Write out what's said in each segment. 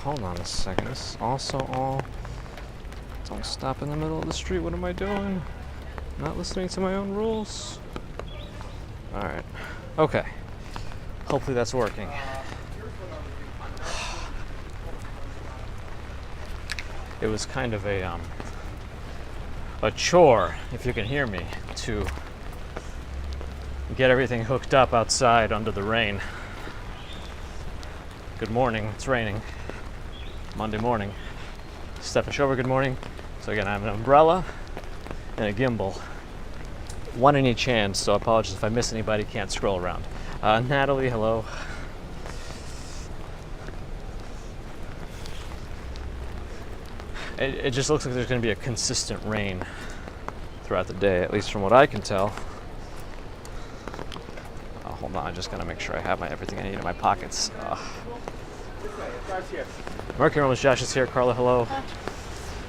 hold on a second. This is also all... Don't stop in the middle of the street. What am I doing? Not listening to my own rules. Alright. Okay. Hopefully that's working. It was kind of a chore, if you can hear me, to get everything hooked up outside under the rain. Good morning. It's raining. Monday morning. Stefan Shover, good morning. So again, I have an umbrella and a gimbal. One in each hand, so I apologize if I miss anybody, can't scroll around. Natalie, hello. It just looks like there's going to be a consistent rain throughout the day, at least from what I can tell. Oh, hold on, I just got to make sure I have everything I need in my pockets. Mercury Romans, Josh is here. Carla, hello.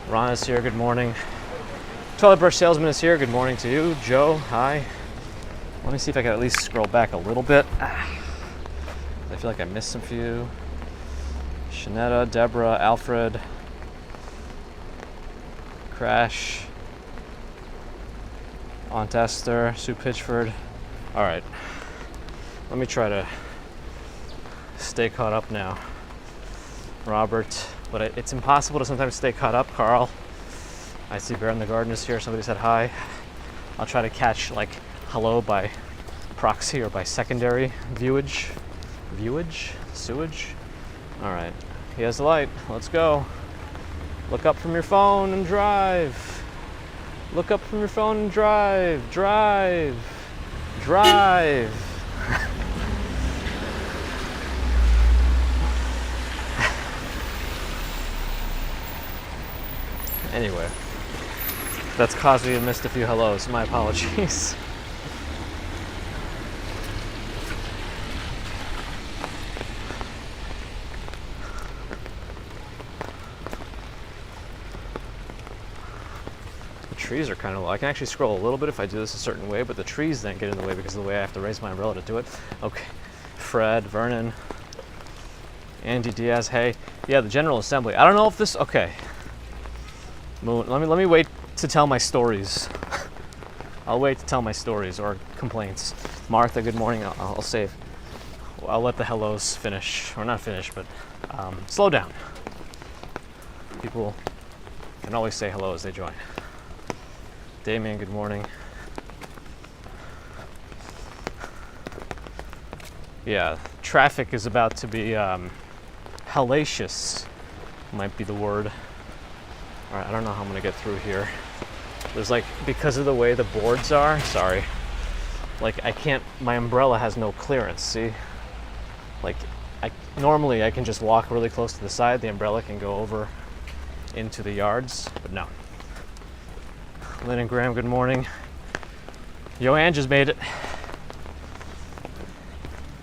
Ron is here, good morning. Toilet brush salesman is here, good morning to you. Joe, hi. Let me see if I can at least scroll back a little bit. I feel like I missed some few. Shanetta, Deborah, Alfred, Crash, Aunt Esther, Sue Pitchford. All right, let me try to stay caught up now. Robert, but it's impossible to sometimes stay caught up. Carl, I see Bear in the Garden is here. Somebody said hi. I'll try to catch like hello by proxy or by secondary viewage. Sewage. All right, he has the light. Let's go. Look up from your phone and drive. Look up from your phone and drive. Drive. Anyway, that's caused me to miss a few hellos. My apologies. The trees are kind of low. I can actually scroll a little bit if I do this a certain way, but the trees then get in the way because of the way I have to raise my umbrella to do it. Okay, Fred, Vernon, Andy Diaz, hey. Yeah, the General Assembly. I don't know if this, okay. Moon, let me wait to tell my stories. I'll wait to tell my stories or complaints. Martha, good morning. I'll save. I'll let the hellos finish, or not finish, but slow down. People can always say hello as they join. Damien, good morning. Yeah, traffic is about to be hellacious, might be the word. All right, I don't know how I'm gonna get through here. There's like, because of the way the boards are, sorry, like I can't, my umbrella has no clearance, see? Like, normally I can just walk really close to the side, the umbrella can go over into the yards, but no. Lynn and Graham, good morning. Joanne just made it.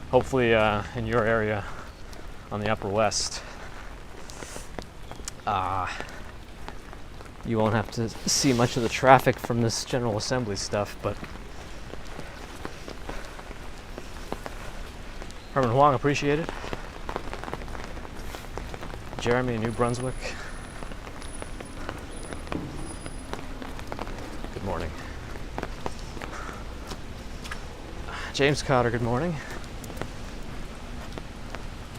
Hopefully in your area on the Upper West. You won't have to see much of the traffic from this General Assembly stuff, but Herman Huang, appreciate it. Jeremy in New Brunswick. Good morning. James Cotter, good morning.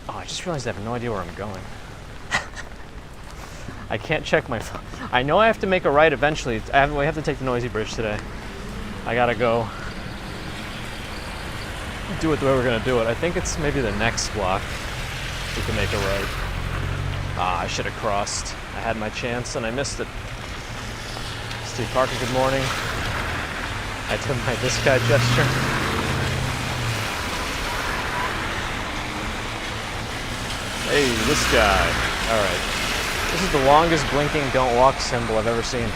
Oh, I just realized I have no idea where I'm going. I can't check my phone. I know I have to make a right eventually. We have to take the Noisy Bridge today. I gotta go do it the way we're gonna do it. I think it's maybe the next block we can make a right. I should have crossed. I had my chance and I missed it. Steve Parker, good morning. I did my this guy gesture. Hey, this guy. All right. This is the longest blinking don't walk symbol I've ever seen.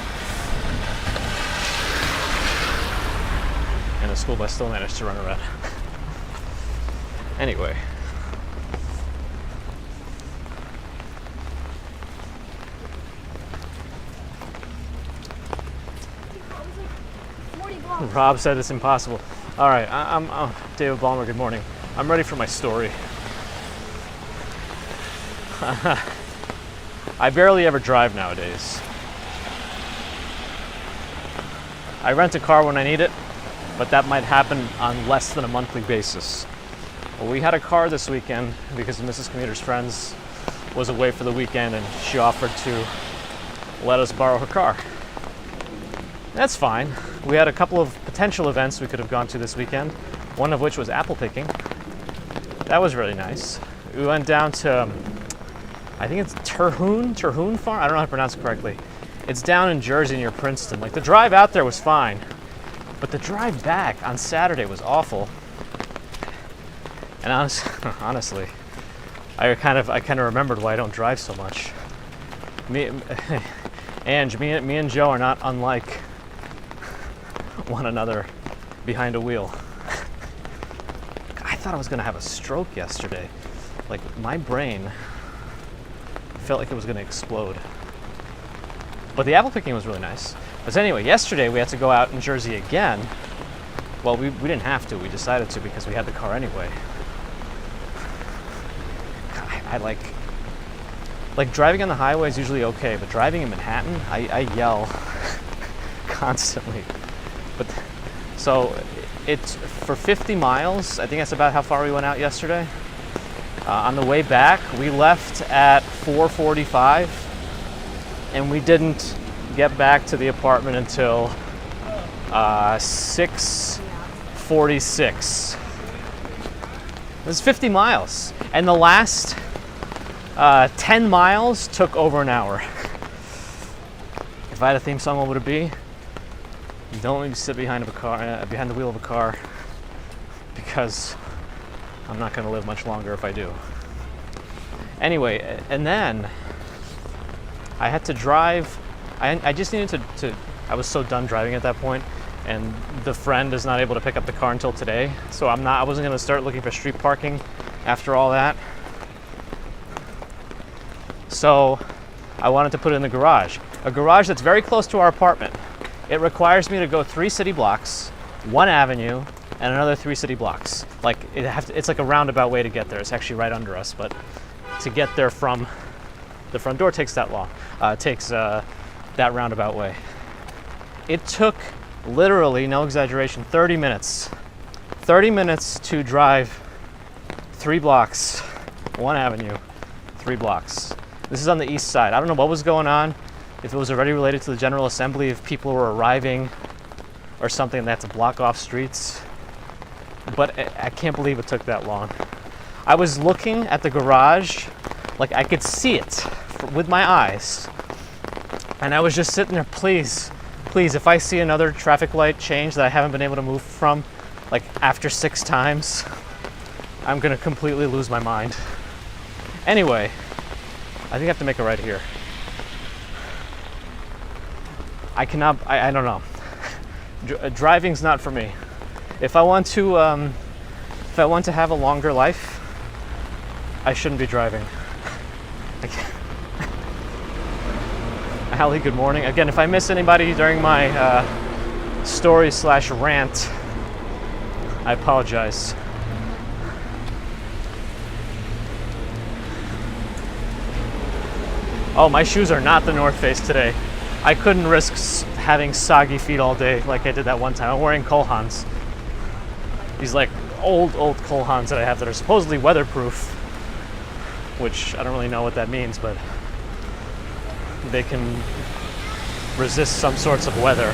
And the school bus still managed to run around. Anyway. Rob said it's impossible. All right, I'm David Ballmer, good morning. I'm ready for my story. I barely ever drive nowadays. I rent a car when I need it, but that might happen on less than a monthly basis. Well, we had a car this weekend because Mrs. Commuter's friends was away for the weekend and she offered to let us borrow her car. That's fine. We had a couple of potential events we could have gone to this weekend, one of which was apple picking. That was really nice. We went down to, I think it's Terhune Farm? I don't know how to pronounce it correctly. It's down in Jersey near Princeton. Like, the drive out there was fine, but the drive back on Saturday was awful. And honestly, I kind of remembered why I don't drive so much. Me and Joe are not unlike one another behind a wheel. I thought I was gonna have a stroke yesterday. Like, my brain felt like it was gonna explode. But the apple picking was really nice. But anyway, yesterday we had to go out in Jersey again. Well, we didn't have to, we decided to because we had the car anyway. I like driving on the highway is usually okay, but driving in Manhattan, I yell constantly. But so it's for 50 miles. I think that's about how far we went out yesterday. On the way back, we left at 4:45, and we didn't get back to the apartment until 6:46. It was 50 miles, and the last 10 miles took over an hour. If I had a theme song, what would it be? Don't let me sit behind the wheel of a car, because I'm not going to live much longer if I do. Anyway, and then I had to drive. I just needed to. I was so done driving at that point, and the friend is not able to pick up the car until today. So I wasn't going to start looking for street parking after all that. So I wanted to put it in the garage. A garage that's very close to our apartment. It requires me to go 3 city blocks, 1 avenue, and another 3 city blocks. Like, it's like a roundabout way to get there. It's actually right under us, but to get there from the front door takes that long. Takes that roundabout way. It took literally, no exaggeration, 30 minutes. 30 minutes to drive 3 blocks, 1 avenue, 3 blocks. This is on the east side. I don't know what was going on, if it was already related to the General Assembly, if people were arriving or something, and they had to block off streets. But I can't believe it took that long. I was looking at the garage, like I could see it with my eyes. And I was just sitting there, please, if I see another traffic light change that I haven't been able to move from, like after 6 times, I'm gonna completely lose my mind. Anyway, I think I have to make a right here. I don't know. Driving's not for me. If I want to have a longer life, I shouldn't be driving. Hallie, good morning. Again, if I miss anybody during my story/rant, I apologize. Oh, my shoes are not the North Face today. I couldn't risk having soggy feet all day like I did that one time. I'm wearing Colhans. These like old Colhans that I have that are supposedly weatherproof, which I don't really know what that means, but they can resist some sorts of weather.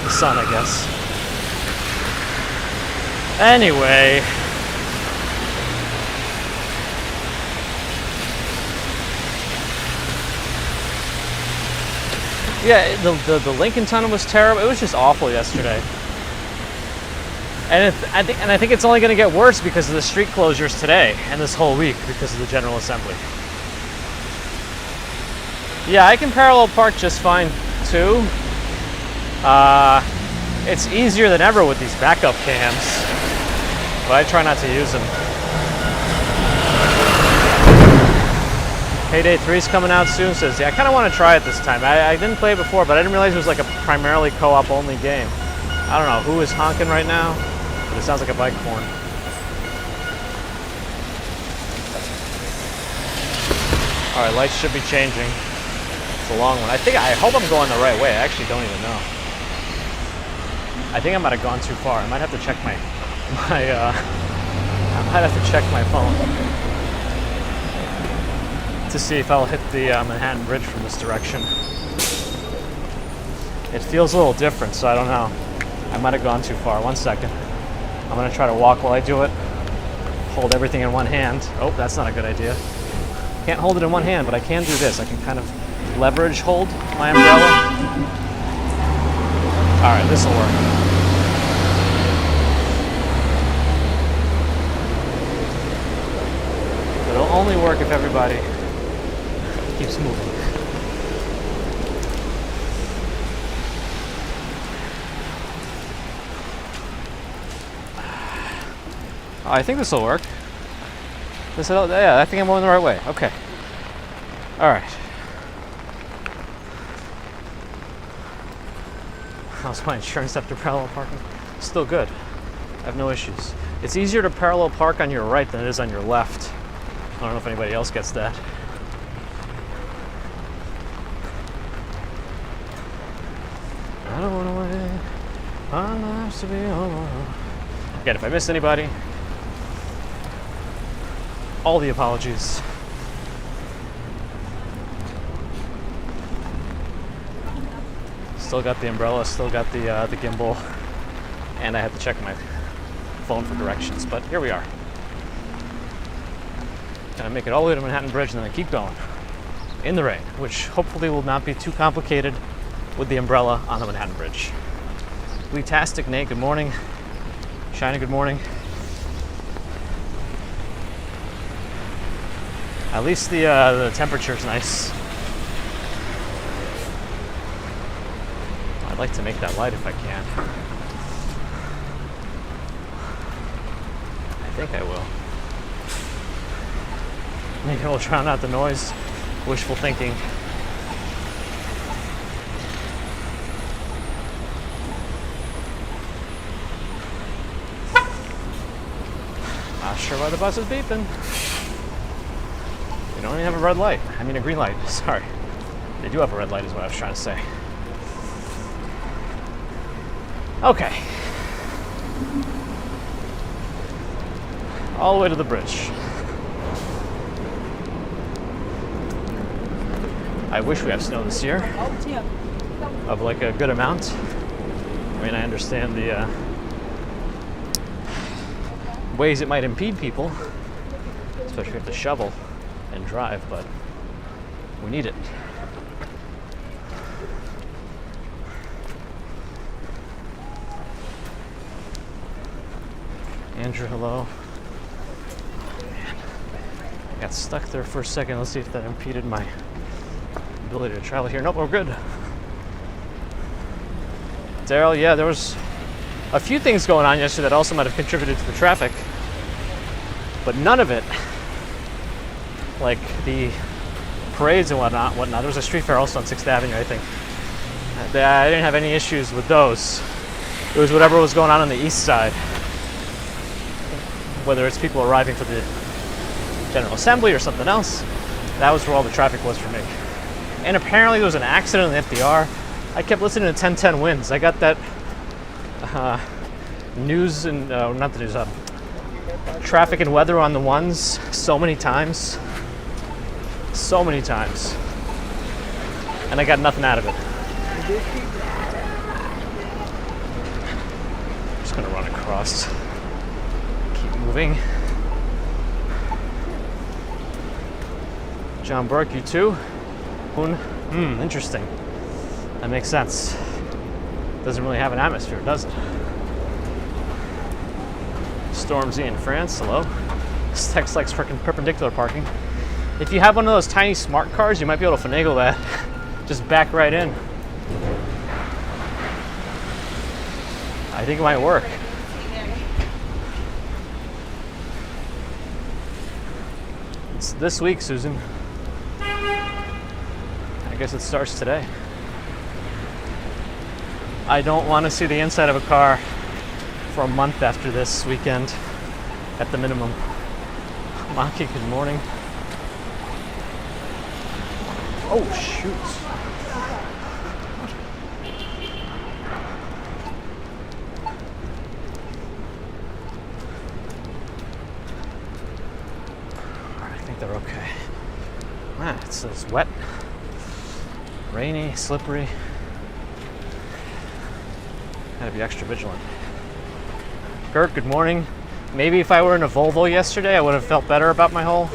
The sun, I guess. Anyway. Yeah, the Lincoln Tunnel was terrible. It was just awful yesterday. And I think it's only going to get worse because of the street closures today and this whole week because of the General Assembly. Yeah, I can parallel park just fine too. It's easier than ever with these backup cams, but I try not to use them. Payday 3 is coming out soon, says, yeah, I kind of want to try it this time. I didn't play it before, but I didn't realize it was like a primarily co-op only game. I don't know who is honking right now, but it sounds like a bike horn. All right, lights should be changing. It's a long one. I hope I'm going the right way. I actually don't even know. I think I might have gone too far. I might have to check I might have to check my phone to see if I'll hit the Manhattan Bridge from this direction. It feels a little different, so I don't know. I might have gone too far. 1 second. I'm gonna try to walk while I do it. Hold everything in one hand. Oh, that's not a good idea. Can't hold it in one hand, but I can do this. I can kind of leverage hold my umbrella. All right, this will work. It'll only work if everybody keeps moving. I think this will work. Yeah, I think I'm going the right way. Okay. All right. How's my insurance after parallel parking? Still good. I have no issues. It's easier to parallel park on your right than it is on your left. I don't know if anybody else gets that. I don't want to wait. My life's to be over. Again, if I missed anybody, all the apologies. Still got the umbrella, still got the gimbal, and I had to check my phone for directions, but here we are. Gonna make it all the way to Manhattan Bridge and then I keep going in the rain, which hopefully will not be too complicated with the umbrella on the Manhattan Bridge. Lee-tastic Nate, good morning. Shiny, good morning. At least the temperature's nice. I'd like to make that light if I can. I think I will. Maybe we'll drown out the noise. Wishful thinking. Not sure why the bus is beeping. They don't even have a red light. I mean a green light, sorry. They do have a red light is what I was trying to say. Okay. All the way to the bridge. I wish we have snow this year. Of like a good amount. I mean, I understand the ways it might impede people, especially if you have to shovel and drive, but we need it. Andrew, hello. Oh, man. I got stuck there for a second. Let's see if that impeded my ability to travel here. Nope, we're good. Daryl, yeah, there was a few things going on yesterday that also might have contributed to the traffic, but none of it, like the parades and whatnot. There was a street fair also on 6th Avenue, I think. I didn't have any issues with those. It was whatever was going on the east side. Whether it's people arriving for the General Assembly or something else, that was where all the traffic was for me. And apparently there was an accident in the FDR. I kept listening to 1010 Wins. I got that news and, not the news, traffic and weather on the ones so many times. So many times. And I got nothing out of it. I'm just gonna run across. Moving. John Burke, you too? Interesting. That makes sense. Doesn't really have an atmosphere, does it? Stormzy in France, hello. This text likes freaking perpendicular parking. If you have one of those tiny smart cars, you might be able to finagle that. Just back right in. I think it might work. It's this week, Susan. I guess it starts today. I don't want to see the inside of a car for a month after this weekend, at the minimum. Maki, good morning. Oh, shoot. I think they're okay. Ah, it's wet, rainy, slippery. Gotta be extra vigilant. Kurt, good morning. Maybe if I were in a Volvo yesterday, I would have felt better about my whole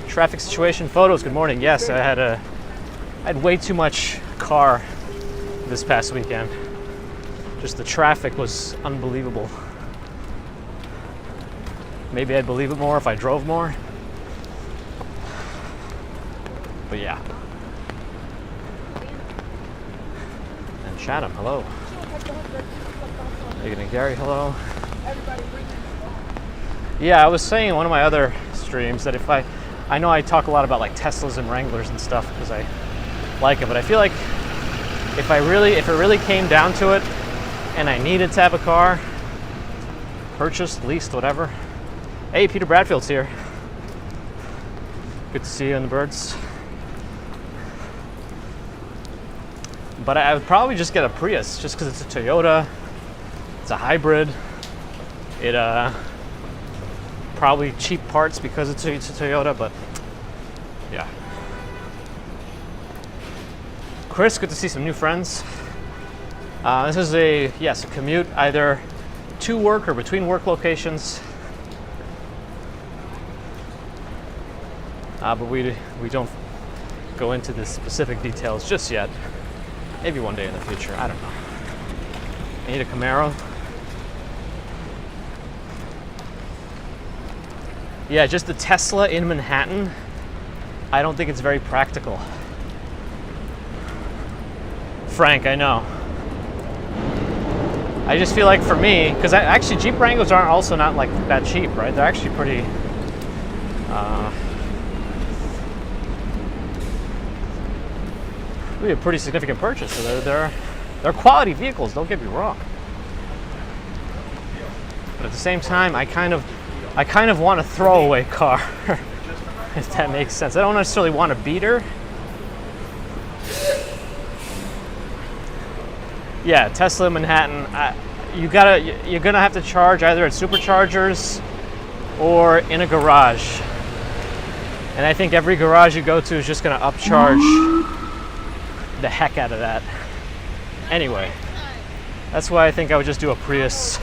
traffic situation. Photos, good morning. Yes, I had way too much car this past weekend. Just the traffic was unbelievable. Maybe I'd believe it more if I drove more. But yeah. And Chatham, hello. Megan and Gary, hello. Yeah, I was saying in one of my other streams that if I know I talk a lot about like Teslas and Wranglers and stuff because I like it, but I feel like if it really came down to it and I needed to have a car, purchased, leased, whatever. Hey, Peter Bradfield's here. Good to see you in the birds. But I would probably just get a Prius just because it's a Toyota. It's a hybrid. It probably cheap parts because it's a Toyota, but yeah. Chris, good to see some new friends. This is a commute either to work or between work locations. But we don't go into the specific details just yet. Maybe one day in the future, I don't know. I need a Camaro. Yeah, just the Tesla in Manhattan, I don't think it's very practical. Frank, I know. I just feel like for me, because actually Jeep Wranglers aren't also not like that cheap, right? They're actually pretty, a pretty significant purchase. So they're quality vehicles, don't get me wrong. But at the same time, I kind of want a throwaway car, if that makes sense. I don't necessarily want a beater. Yeah, Tesla Manhattan. You're gonna have to charge either at superchargers or in a garage. And I think every garage you go to is just gonna upcharge the heck out of that. Anyway, that's why I think I would just do a Prius.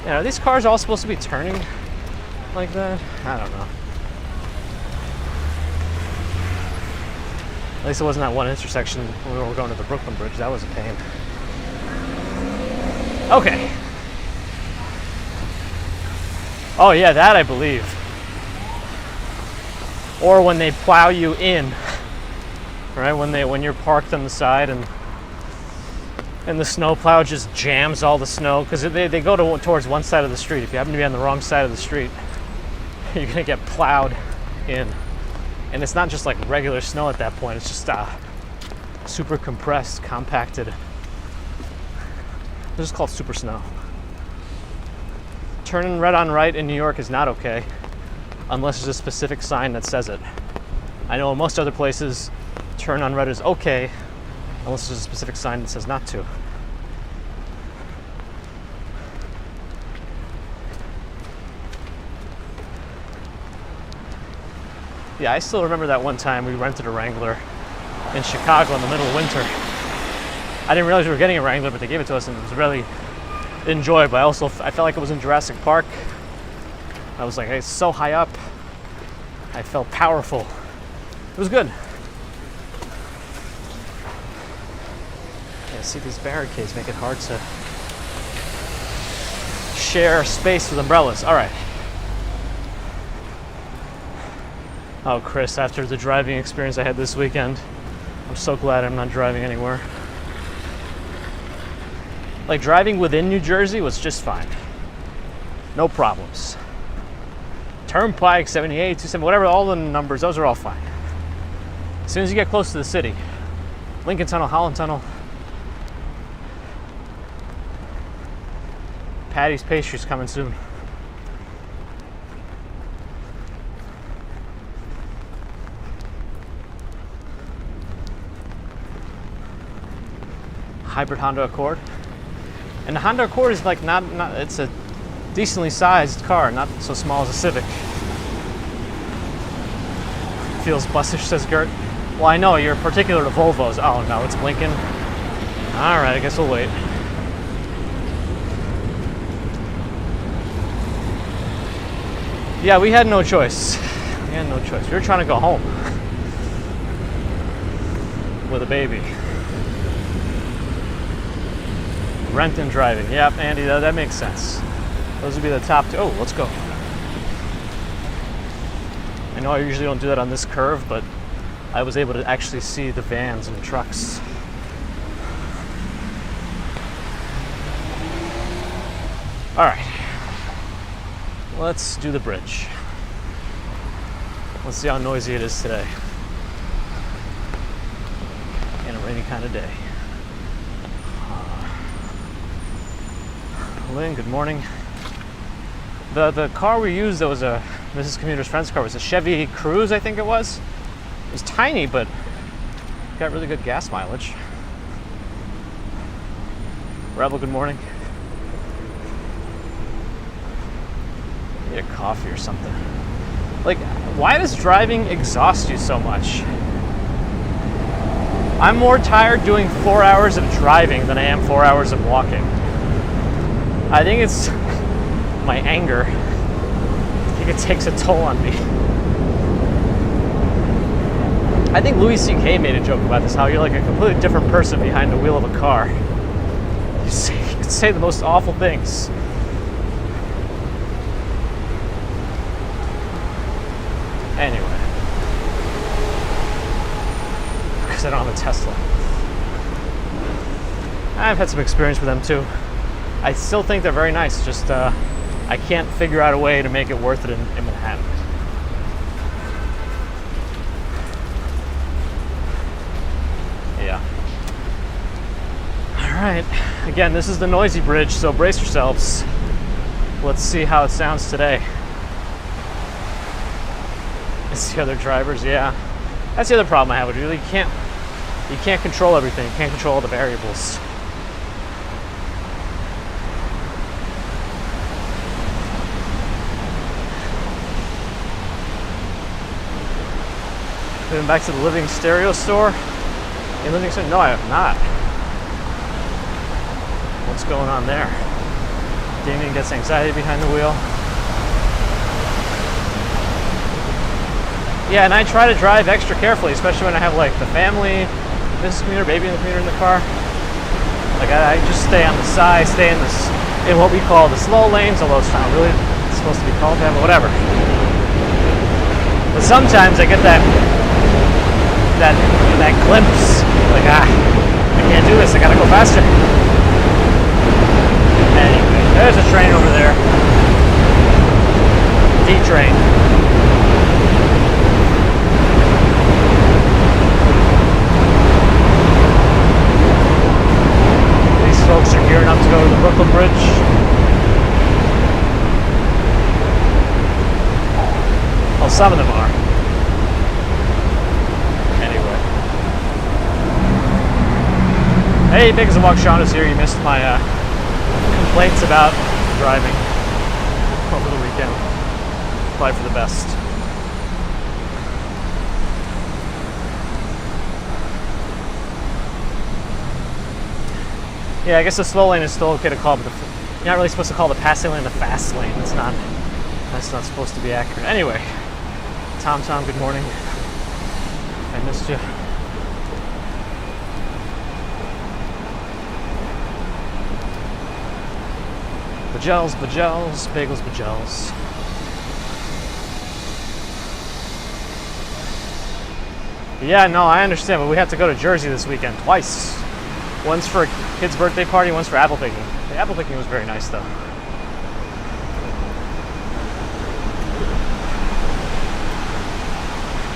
You know, are these cars all supposed to be turning like that? I don't know. At least it wasn't that one intersection when we were going to the Brooklyn Bridge. That was a pain. Okay. Oh yeah, that I believe. Or when they plow you in, right? When you're parked on the side and the snow plow just jams all the snow because they go towards one side of the street. If you happen to be on the wrong side of the street, you're gonna get plowed in. And it's not just like regular snow at that point. It's just super compressed, compacted. This is called super snow. Turning red on right in New York is not okay unless there's a specific sign that says it. I know in most other places, turn on red is okay unless there's a specific sign that says not to. Yeah, I still remember that one time we rented a Wrangler in Chicago in the middle of winter. I didn't realize we were getting a Wrangler, but they gave it to us and it was really enjoyable. I felt like it was in Jurassic Park. I was like, hey, it's so high up. I felt powerful. It was good. Yeah, see, these barricades make it hard to share space with umbrellas. All right. Oh, Chris, after the driving experience I had this weekend, I'm so glad I'm not driving anywhere. Like, driving within New Jersey was just fine. No problems. Turnpike, 78, 27, whatever, all the numbers, those are all fine. As soon as you get close to the city, Lincoln Tunnel, Holland Tunnel, Patty's Pastries coming soon. hybrid Honda Accord. And the Honda Accord is like not it's a decently sized car, not so small as a Civic. Feels bussish, says Gert. Well, I know you're particular to Volvos. Oh no, it's blinking. All right, I guess we'll wait. Yeah, we had no choice. We had no choice. We were trying to go home with a baby. Rent and driving. Yep, Andy, that makes sense. Those would be the top two. Oh, let's go. I know I usually don't do that on this curve, but I was able to actually see the vans and the trucks. All right. Let's do the bridge. Let's see how noisy it is today. In a rainy kind of day. Lynn, good morning. The car we used that was a Mrs. Commuter's friend's car was a Chevy Cruze, I think it was. It was tiny, but got really good gas mileage. Rebel, good morning. Need a coffee or something. Like, why does driving exhaust you so much? I'm more tired doing 4 hours of driving than I am 4 hours of walking. I think it's my anger. I think it takes a toll on me. I think Louis C.K. made a joke about this, how you're like a completely different person behind the wheel of a car. You say the most awful things. Anyway. Because I don't have a Tesla. I've had some experience with them too. I still think they're very nice, just I can't figure out a way to make it worth it in Manhattan. Yeah. All right. Again, this is the noisy bridge, so brace yourselves. Let's see how it sounds today. It's the other drivers, yeah. That's the other problem I have with it. You can't control everything. You can't control all the variables. Been back to the Living Stereo store? In Livingston? No, I have not. What's going on there? Damien gets anxiety behind the wheel. Yeah, and I try to drive extra carefully, especially when I have like the family, Mrs. Commuter, baby in the commuter in the car. Like I just stay on the side, stay in what we call the slow lanes, although it's not really supposed to be called that, but whatever. But sometimes I get that glimpse, like I can't do this, I gotta go faster. Anyway, there's a train over there. D-train. These folks are gearing up to go to the Brooklyn Bridge. Well, some of them are. Hey, Big as a Walk, Sean is here. You missed my complaints about driving over the weekend. Probably for the best. Yeah, I guess the slow lane is still okay to call, but you're not really supposed to call the passing lane the fast lane. That's not supposed to be accurate. Anyway, Tom, good morning. I missed you. Bajels, bagels, bajels. Yeah, no, I understand, but we have to go to Jersey this weekend twice. Once for a kid's birthday party, once for apple picking. The apple picking was very nice, though.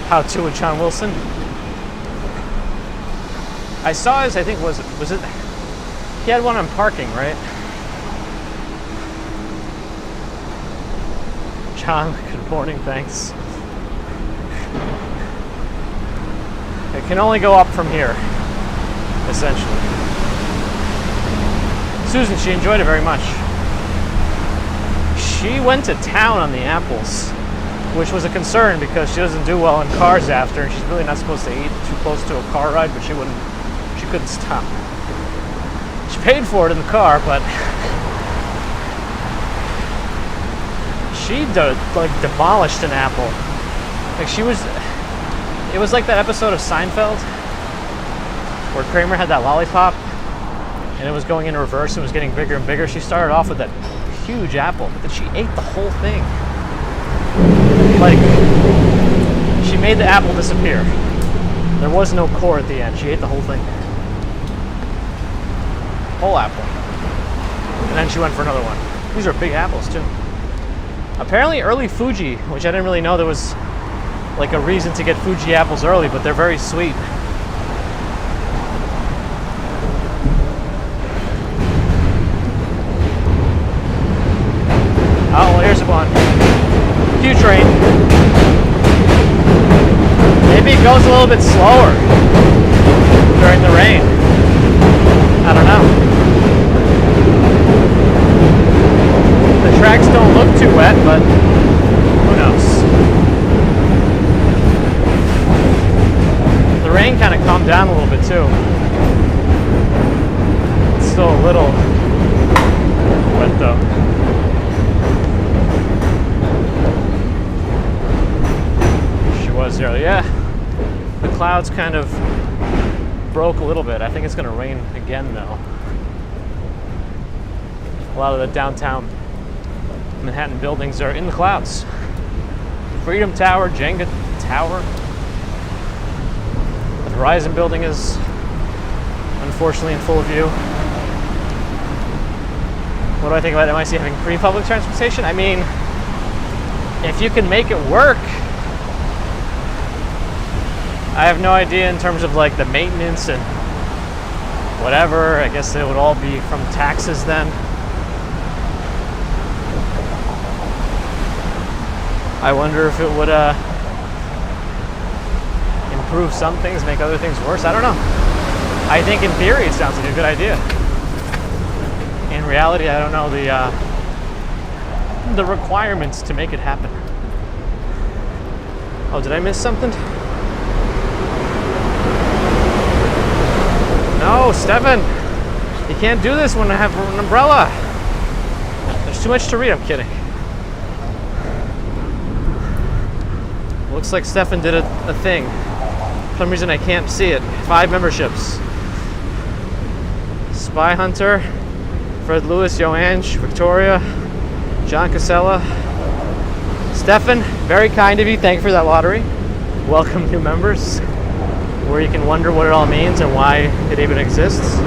How to with John Wilson? I saw his, I think, was it? He had one on parking, right? John, good morning, thanks. It can only go up from here, essentially. Susan, she enjoyed it very much. She went to town on the apples, which was a concern because she doesn't do well in cars after, and she's really not supposed to eat too close to a car ride, but she couldn't stop. She paid for it in the car, but she demolished an apple. It was like that episode of Seinfeld where Kramer had that lollipop and it was going in reverse and was getting bigger and bigger. She started off with that huge apple, but then she ate the whole thing. Like, she made the apple disappear. There was no core at the end. She ate the whole thing. Whole apple. And then she went for another one. These are big apples too. Apparently early Fuji, which I didn't really know there was like a reason to get Fuji apples early, but they're very sweet. Oh, well, here's one. Huge rain. Maybe it goes a little bit slower during the rain. I don't know. The tracks don't look too wet, but who knows? The rain kind of calmed down a little bit too. It's still a little wet though. Was early. Yeah, the clouds kind of broke a little bit. I think it's going to rain again though. A lot of the downtown Manhattan buildings are in the clouds. Freedom Tower, Jenga Tower. The Verizon building is unfortunately in full view. What do I think about NYC having free public transportation? I mean, if you can make it work. I have no idea in terms of like the maintenance and whatever. I guess it would all be from taxes then. I wonder if it would improve some things, make other things worse. I don't know. I think in theory it sounds like a good idea. In reality, I don't know the requirements to make it happen. Oh, did I miss something? No, Stefan, you can't do this when I have an umbrella. There's too much to read. I'm kidding. Looks like Stefan did a thing. For some reason I can't see it. 5 memberships. Spy Hunter, Fred Lewis, Joange, Victoria, John Casella. Stefan, very kind of you. Thank you for that lottery. Welcome new members. Where you can wonder what it all means and why it even exists.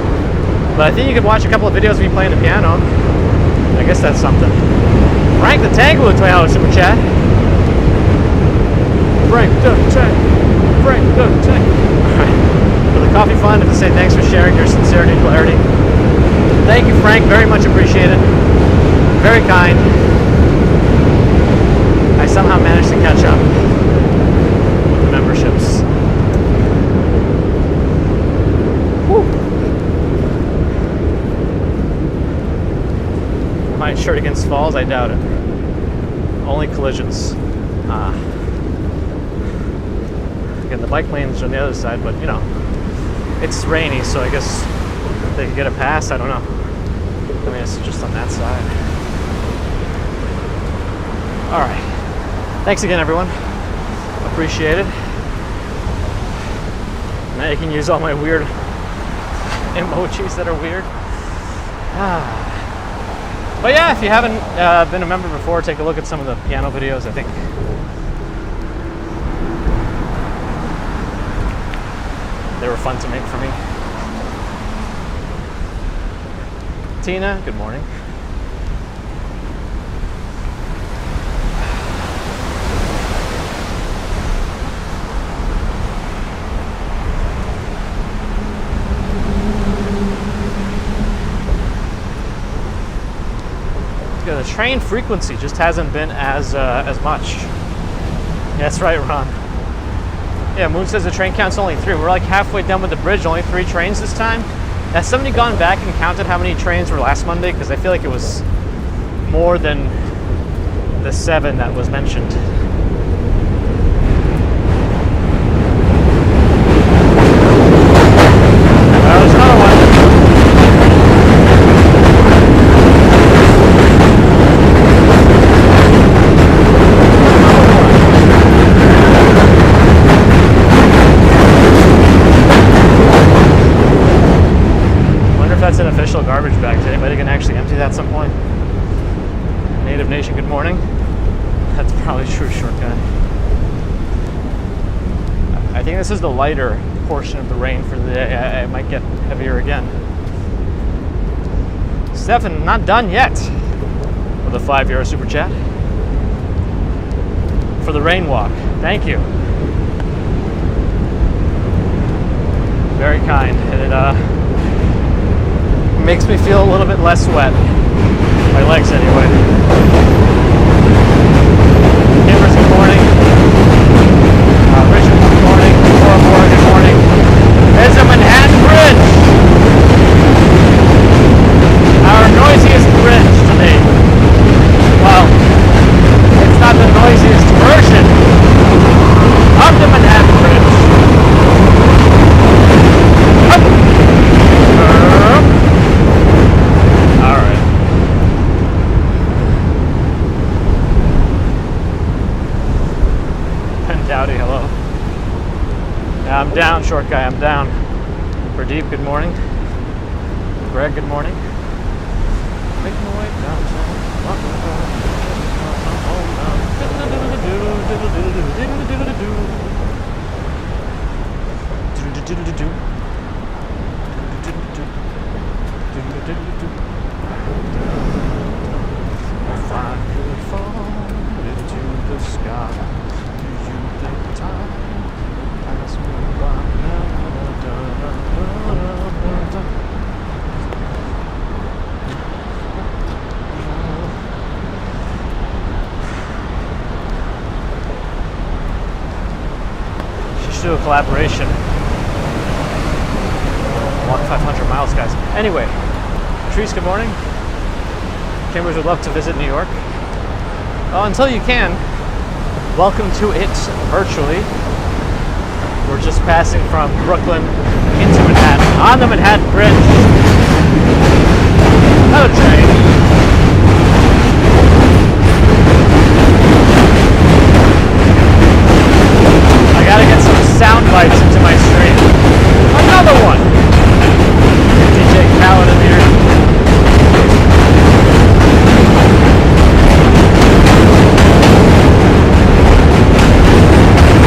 But I think you could watch a couple of videos of me playing the piano. I guess that's something. Frank the Tank with $20 super chat. Frank the Tank. Frank the Tank. Alright. For the coffee fund, and to say thanks for sharing your sincerity and clarity. Thank you, Frank. Very much appreciated. Very kind. I somehow managed to catch up with the memberships. My shirt against falls? I doubt it. Only collisions. Again, the bike lanes are on the other side, but you know, it's rainy, so I guess they can get a pass. I don't know. I mean, it's just on that side. All right. Thanks again, everyone. Appreciate it. Now you can use all my weird emojis that are weird. But yeah, if you haven't been a member before, take a look at some of the piano videos. I think they were fun to make for me. Tina, good morning. The train frequency just hasn't been as much. Yeah, that's right, Ron. Yeah, Moon says the train count's only 3. We're like halfway done with the bridge, only 3 trains this time. Has somebody gone back and counted how many trains were last Monday? Because I feel like it was more than the 7 that was mentioned. There's another one. That's an official garbage bag. Is anybody going to actually empty that at some point? Native Nation, good morning. That's probably true, short guy. I think this is the lighter portion of the rain for the day. I might get heavier again. Stefan, not done yet. With a €5 super chat. For the rain walk. Thank you. Very kind. And it, makes me feel a little bit less wet. My legs, anyway. Kimber's, good morning. Richard, good morning. Laura, good morning. There's a Manhattan Bridge. Our noisiest bridge today. Well, it's not the noisiest version of the Manhattan Bridge. Howdy, hello. Yeah, I'm down, short guy, I'm down. Pradeep, good morning. Greg, good morning. Making my way downtown. If I could fall into the sky, should do a collaboration. Walk 500 miles, guys. Anyway, Patrice, good morning. Chambers would love to visit New York. Well, until you can, welcome to it virtually. We're just passing from Brooklyn into Manhattan on the Manhattan Bridge. Another train. I gotta get some sound bites into my stream. Another one. DJ Khaled in here.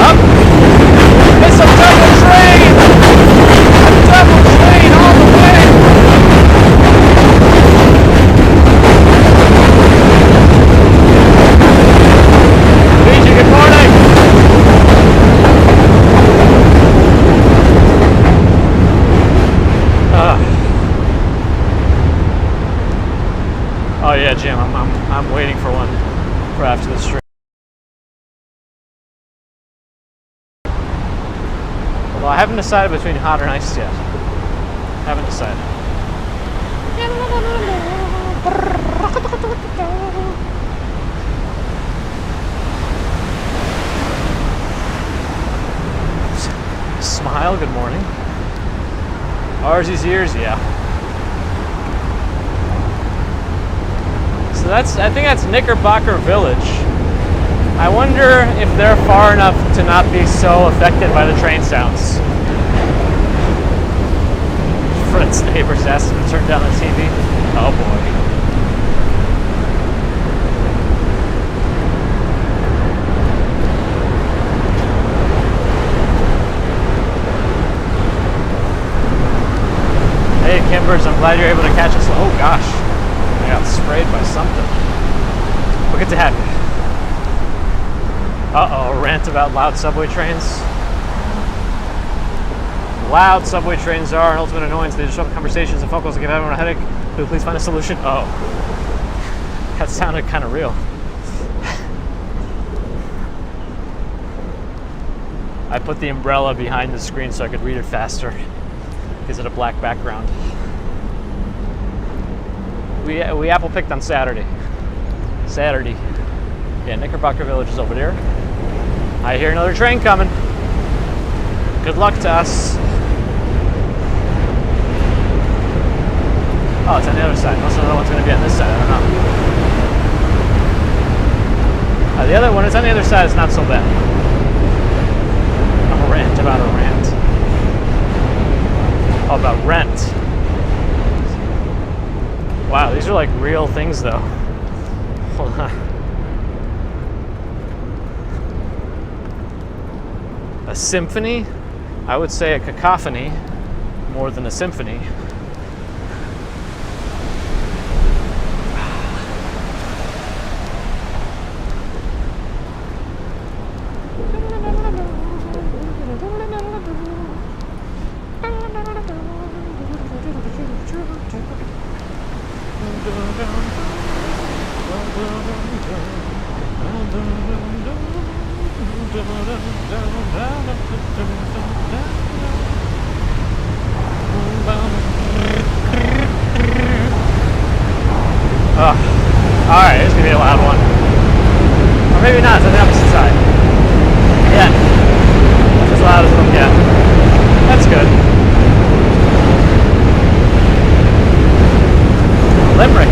Up. It's a double train! A double train all the way! Luigi, good morning! Oh yeah, Jim, I'm waiting for one for after the stream. Well, I haven't decided between hot or iced yet. Haven't decided. Smile, good morning. Ours ears, yeah. So I think that's Knickerbocker Village. I wonder if they're far enough to not be so affected by the train sounds. Fred's neighbors asked him to turn down the TV. Oh boy. Hey Kimbers, I'm glad you're able to catch us. Oh gosh, I got sprayed by something. We'll get to have you. Uh-oh, rant about loud subway trains. Loud subway trains are an ultimate annoyance. They disrupt conversations and phone calls and give everyone a headache. Could you please find a solution? Oh, that sounded kind of real. I put the umbrella behind the screen so I could read it faster. Is it a black background? We apple picked on Saturday. Yeah, Knickerbocker Village is over there. I hear another train coming. Good luck to us. Oh, it's on the other side. Most of the other one's going to be on this side. I don't know. The other one, it's on the other side. It's not so bad. I'm a rant about a rant. Oh, about rent. Wow, these are like real things, though. Hold on. A symphony? I would say a cacophony more than a symphony. Alright, this is going to be a loud one. Or maybe not, it's on the opposite side. Yeah. That's as loud as it'll get. That's good. Limerick.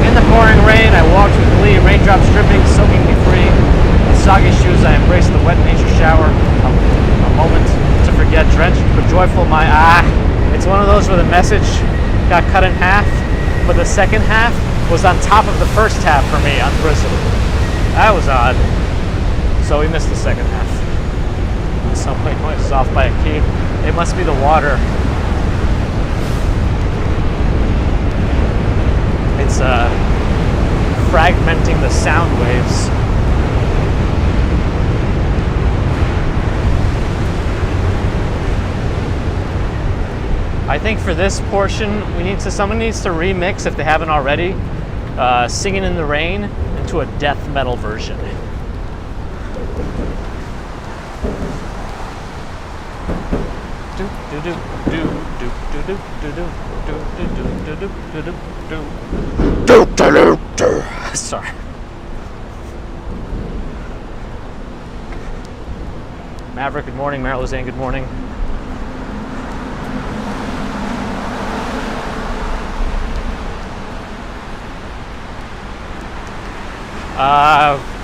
In the pouring rain, I walked with glee, raindrops dripping, soaking me free. With soggy shoes, I embraced the wet nature shower. A moment to forget, drenched but joyful my It's one of those where the message got cut in half, but the second half was on top of the first half for me on Bristle. That was odd. So we missed the second half. Somebody was off by a key. It must be the water. It's fragmenting the sound waves. I think for this portion, someone needs to remix, if they haven't already, Singing in the Rain into a death metal version. Sorry. Maverick, good morning. Meryl Zane, good morning.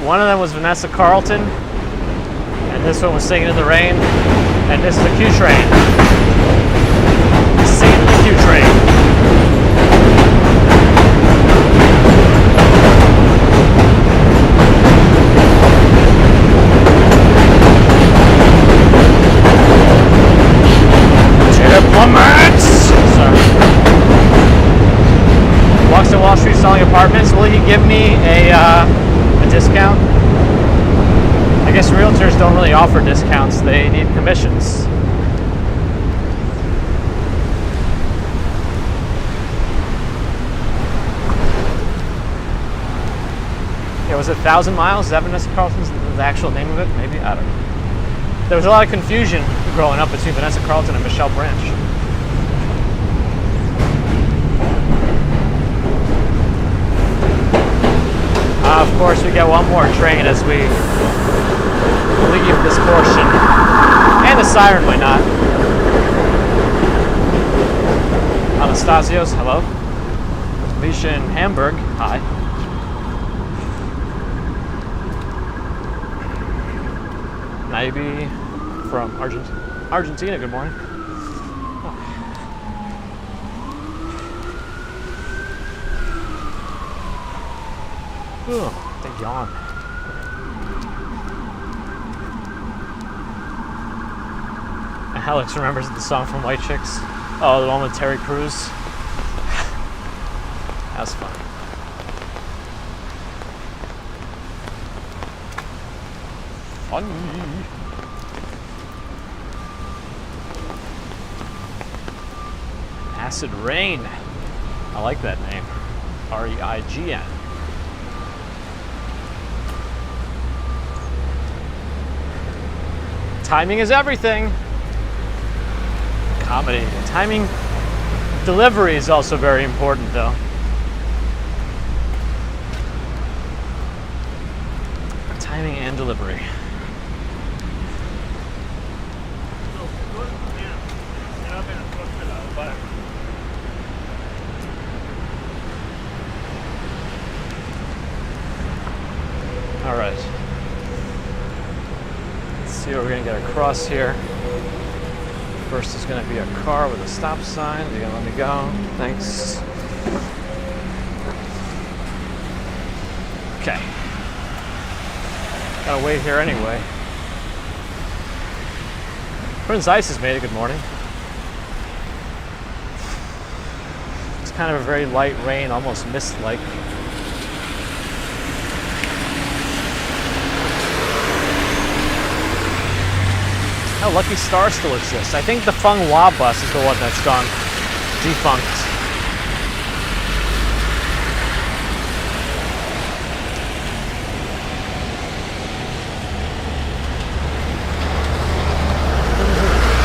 One of them was Vanessa Carlton, and this one was Singing in the Rain, and this is the Q Train. Singing in the Q Train. Diplomats! Sorry. Walks to Wall Street selling apartments. Will he give me a discount? I guess realtors don't really offer discounts. They need commissions. Yeah, was it 1,000 Miles? Is that Vanessa Carlton's the actual name of it? Maybe? I don't know. There was a lot of confusion growing up between Vanessa Carlton and Michelle Branch. Of course, we get one more train as we leave this portion. And a siren, why not? Anastasios, hello. Alicia in Hamburg, hi. Maybe from Argentina, good morning. Oh, they yawn. Alex remembers the song from White Chicks. Oh, the one with Terry Crews. That was fun. Funny. Acid Rain. I like that name. R-E-I-G-N. Timing is everything. comedy. Timing delivery is also very important, though. Timing and delivery. All right. Let's see what we're gonna get across here. First is gonna be a car with a stop sign. You're gonna let me go. Thanks. Okay. Gotta wait here anyway. Prince Ice has made a good morning. It's kind of a very light rain, almost mist-like. Oh, Lucky Star still exists. I think the Fung Hua bus is the one that's gone defunct.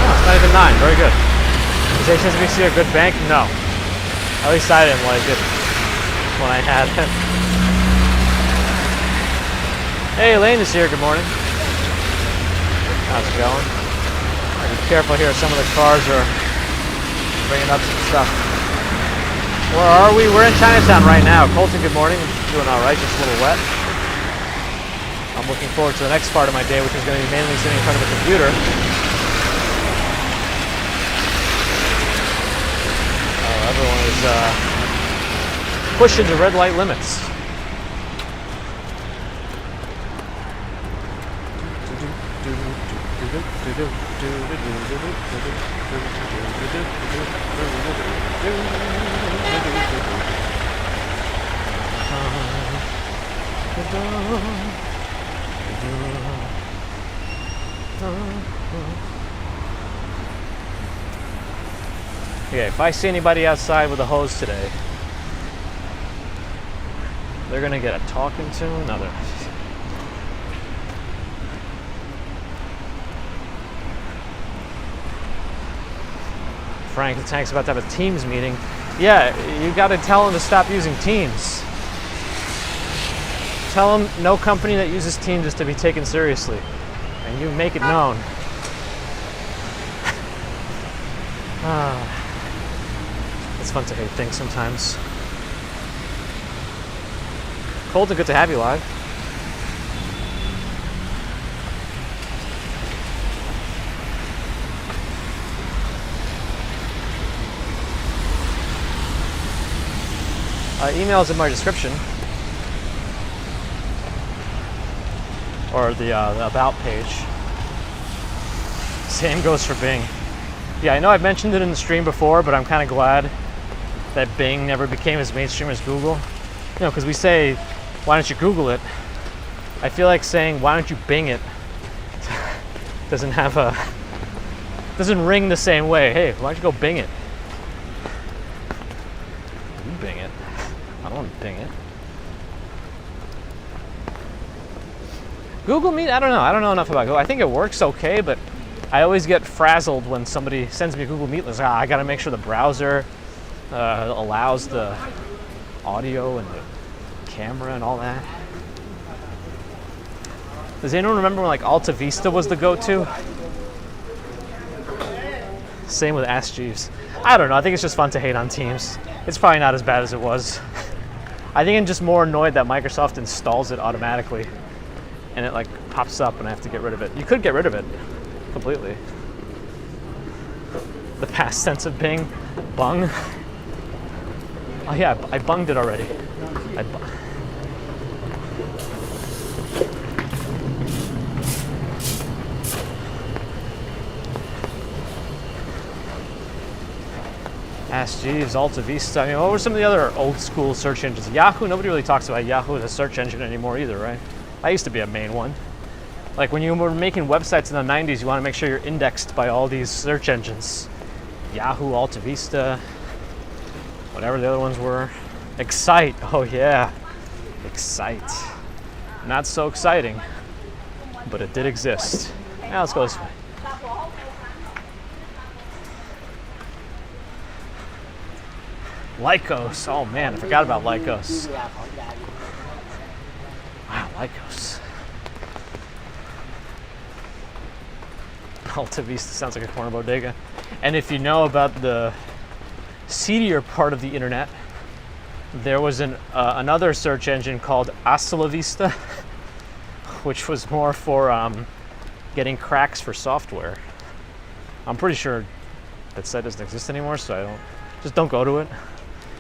Oh, it's not even 9. Very good. Is HSBC a good bank? No. At least I didn't like it when I had it. Hey, Elaine is here. Good morning. How's it going? Be careful here, some of the cars are bringing up some stuff. Where are we? We're in Chinatown right now. Colton, good morning. Doing all right, just a little wet. I'm looking forward to the next part of my day, which is going to be mainly sitting in front of a computer. Everyone is pushing the red light limits. Okay, if I see anybody outside with a hose today, they're gonna get a talking to. No, they're not. Frank the Tank's about to have a Teams meeting. Yeah, you gotta tell him to stop using Teams. Tell him no company that uses Teams is to be taken seriously. And you make it known. It's fun to hate things sometimes. Colton, good to have you live. Email is in my description. Or the About page. Same goes for Bing. Yeah, I know I've mentioned it in the stream before, but I'm kind of glad that Bing never became as mainstream as Google. You know, because we say, why don't you Google it? I feel like saying, why don't you Bing it? doesn't ring the same way. Hey, why don't you go Bing it? You Bing it. I don't want to Bing it. Google Meet, I don't know enough about Google. I think it works okay, but I always get frazzled when somebody sends me a Google Meet. Like, I gotta make sure the browser allows the audio and the camera and all that. Does anyone remember when like Alta Vista was the go-to? Same with Ask Jeeves. I don't know, I think it's just fun to hate on Teams. It's probably not as bad as it was. I think I'm just more annoyed that Microsoft installs it automatically and it like pops up and I have to get rid of it. You could get rid of it completely. The past tense of Bing, bung. Oh yeah, I bunged it already. Ask Jeeves, Alta Vista. I mean, what were some of the other old school search engines? Yahoo, nobody really talks about Yahoo as a search engine anymore either, right? I used to be a main one. Like when you were making websites in the 90s, you want to make sure you're indexed by all these search engines. Yahoo, Alta Vista, whatever the other ones were. Excite, oh yeah, Excite. Not so exciting, but it did exist. Now let's go this way. Lycos. Oh man, I forgot about Lycos. Wow, Lycos. Alta Vista sounds like a corner bodega. And if you know about the seedier part of the internet, there was another search engine called Hasta La Vista, which was more for getting cracks for software. I'm pretty sure that site doesn't exist anymore, so don't go to it.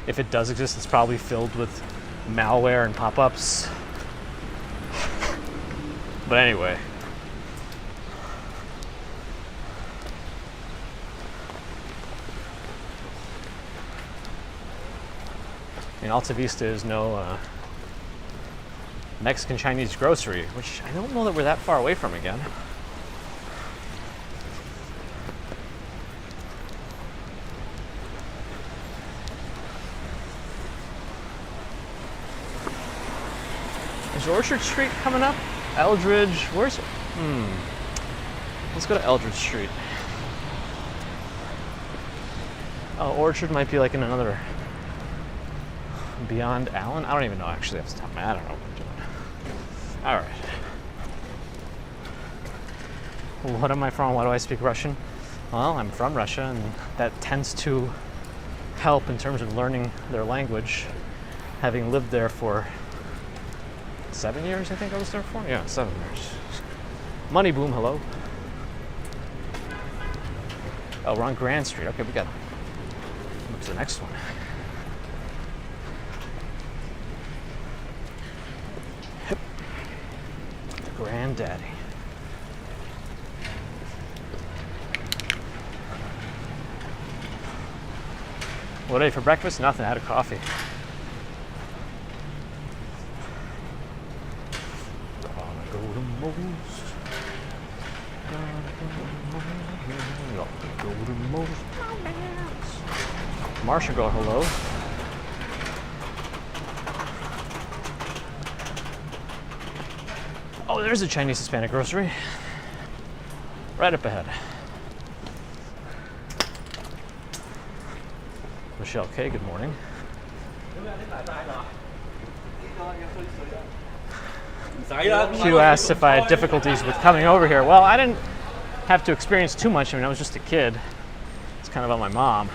If it does exist, it's probably filled with malware and pop-ups. But anyway. I mean, Alta Vista is no Mexican Chinese grocery, which I don't know that we're that far away from again. Is Orchard Street coming up? Eldridge, where's it? Let's go to Eldridge Street. Oh, Orchard might be like in another beyond Allen? I don't even know actually off the top of my head. I don't know what I'm doing. Alright. What am I from? Why do I speak Russian? Well, I'm from Russia, and that tends to help in terms of learning their language. Having lived there for 7 years, I think I was there for? Yeah, 7 years. Money Boom, hello. Oh, we're on Grand Street. Okay, we got what's the next one? Hip. Granddaddy. What did I eat for breakfast? Nothing. I had a coffee. Marsha go hello. Oh, there's a Chinese Hispanic grocery. Right up ahead. Michelle K, good morning. Q asks if I had difficulties with coming over here. Well, I didn't have to experience too much. I mean, I was just a kid. It's kind of on my mom.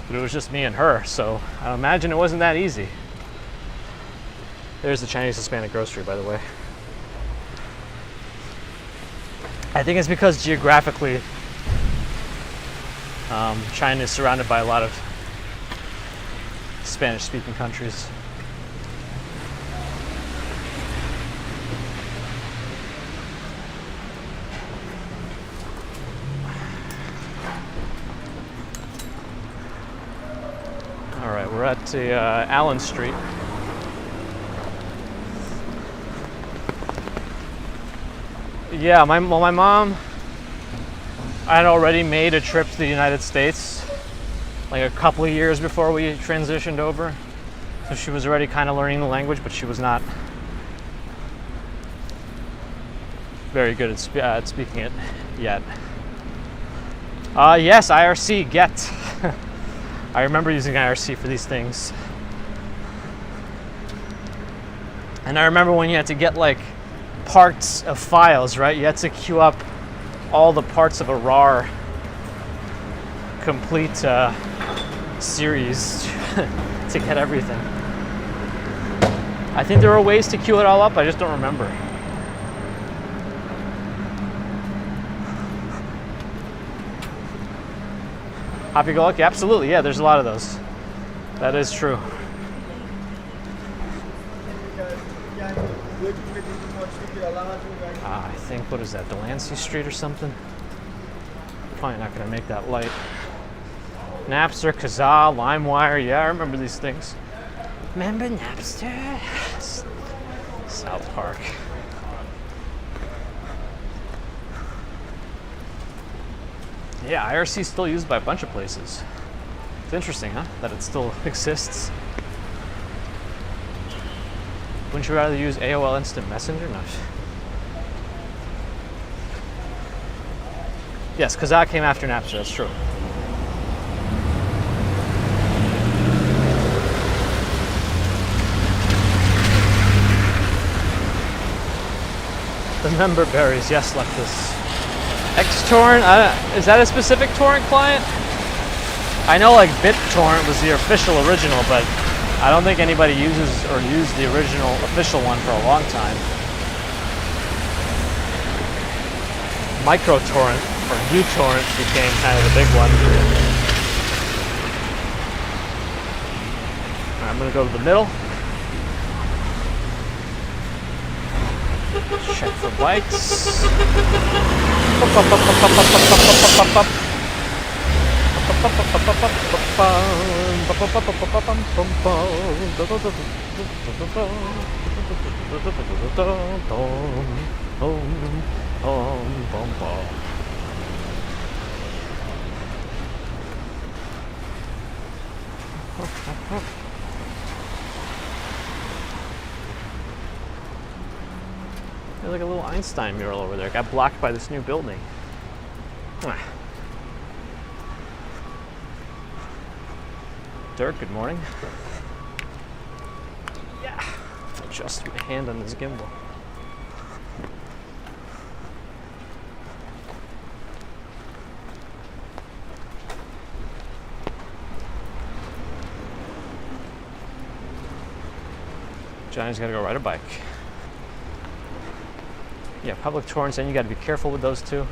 But it was just me and her, so I imagine it wasn't that easy. There's the Chinese Hispanic grocery, by the way. I think it's because geographically, China is surrounded by a lot of Spanish-speaking countries. All right, we're at Allen Street. Yeah, my mom had already made a trip to the United States like a couple of years before we transitioned over. So she was already kind of learning the language, but she was not very good at speaking it yet. Yes, IRC, get. I remember using IRC for these things. And I remember when you had to get like parts of files, right? You had to queue up all the parts of a RAR complete series to get everything. I think there were ways to queue it all up, I just don't remember. Happy-go-lucky? Absolutely, yeah, there's a lot of those. That is true. I think, what is that, Delancey Street or something? Probably not going to make that light. Napster, Kazaa, LimeWire, yeah, I remember these things. Remember Napster? South Park. Yeah, IRC is still used by a bunch of places. It's interesting, huh? That it still exists. Wouldn't you rather use AOL Instant Messenger? No. Yes, Kazaa came after Napster, that's true. The member berries, yes, like this. Xtorrent, is that a specific torrent client? I know like BitTorrent was the official original, but I don't think anybody uses or used the original official one for a long time. MicroTorrent or uTorrent became kind of the big one. Right, I'm gonna go to the middle. Check for bikes. There's like a little Einstein mural over there. It got blocked by this new building. Dirk, good morning. Yeah. Adjust my hand on this gimbal. Johnny's gotta go ride a bike. Yeah, public torrents, and you gotta be careful with those too.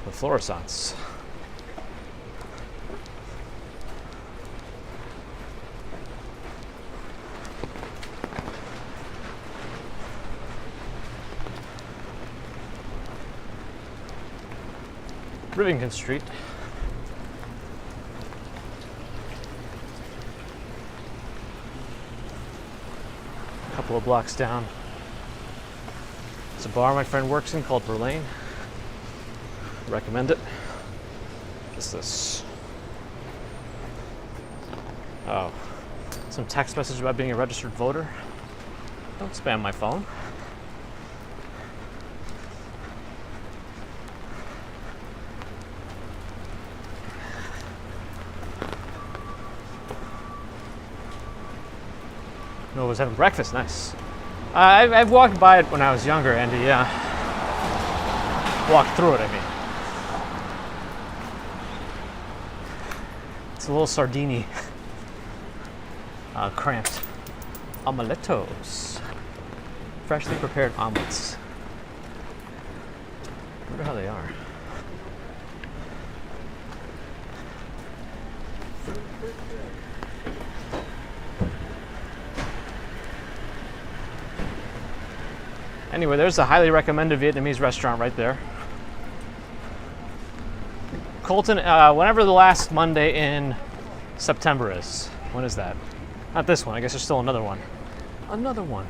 The fluorescents. Rivington Street. A couple of blocks down. It's a bar my friend works in called Verlaine. Recommend it. What's this? Oh, some text message about being a registered voter. Don't spam my phone. No, I was having breakfast. Nice. I've walked by it when I was younger, Andy. Yeah, walked through it. I mean, it's a little sardini, cramped. Omelettos, freshly prepared omelets. I wonder how they are. Anyway, there's a highly recommended Vietnamese restaurant right there. Colton, whenever the last Monday in September is. When is that? Not this one. I guess there's still another one. Another one.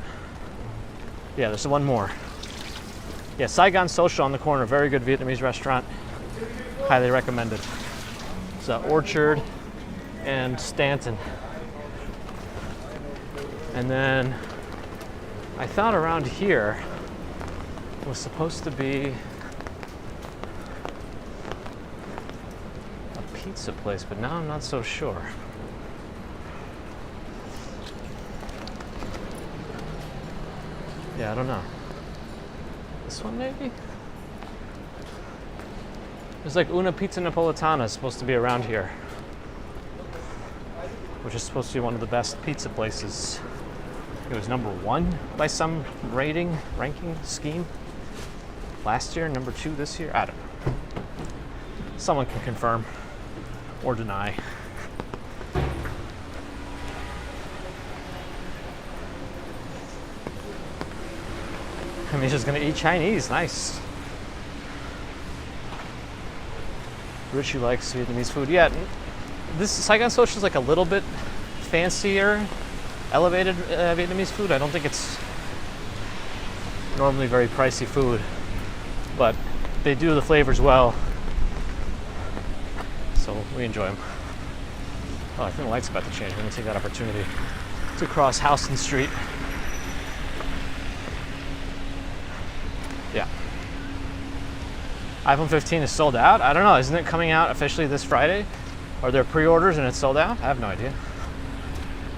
Yeah, there's one more. Yeah, Saigon Social on the corner. Very good Vietnamese restaurant. Highly recommended. It's Orchard and Stanton. And then I thought around here was supposed to be a pizza place, but now I'm not so sure. Yeah, I don't know. This one maybe? There's like Una Pizza Napoletana is supposed to be around here, which is supposed to be one of the best pizza places. It was #1 by some ranking scheme last year, #2 this year. I don't know. Someone can confirm or deny. I mean, just gonna eat Chinese. Nice. Richie likes Vietnamese food. Yeah, this Saigon Social is like a little bit fancier, elevated Vietnamese food. I don't think it's normally very pricey food, but they do the flavors well, so we enjoy them. Oh, I think the light's about to change. I'm gonna take that opportunity to cross Houston Street. Yeah. iPhone 15 is sold out. I don't know. Isn't it coming out officially this Friday? Are there pre-orders and it's sold out? I have no idea.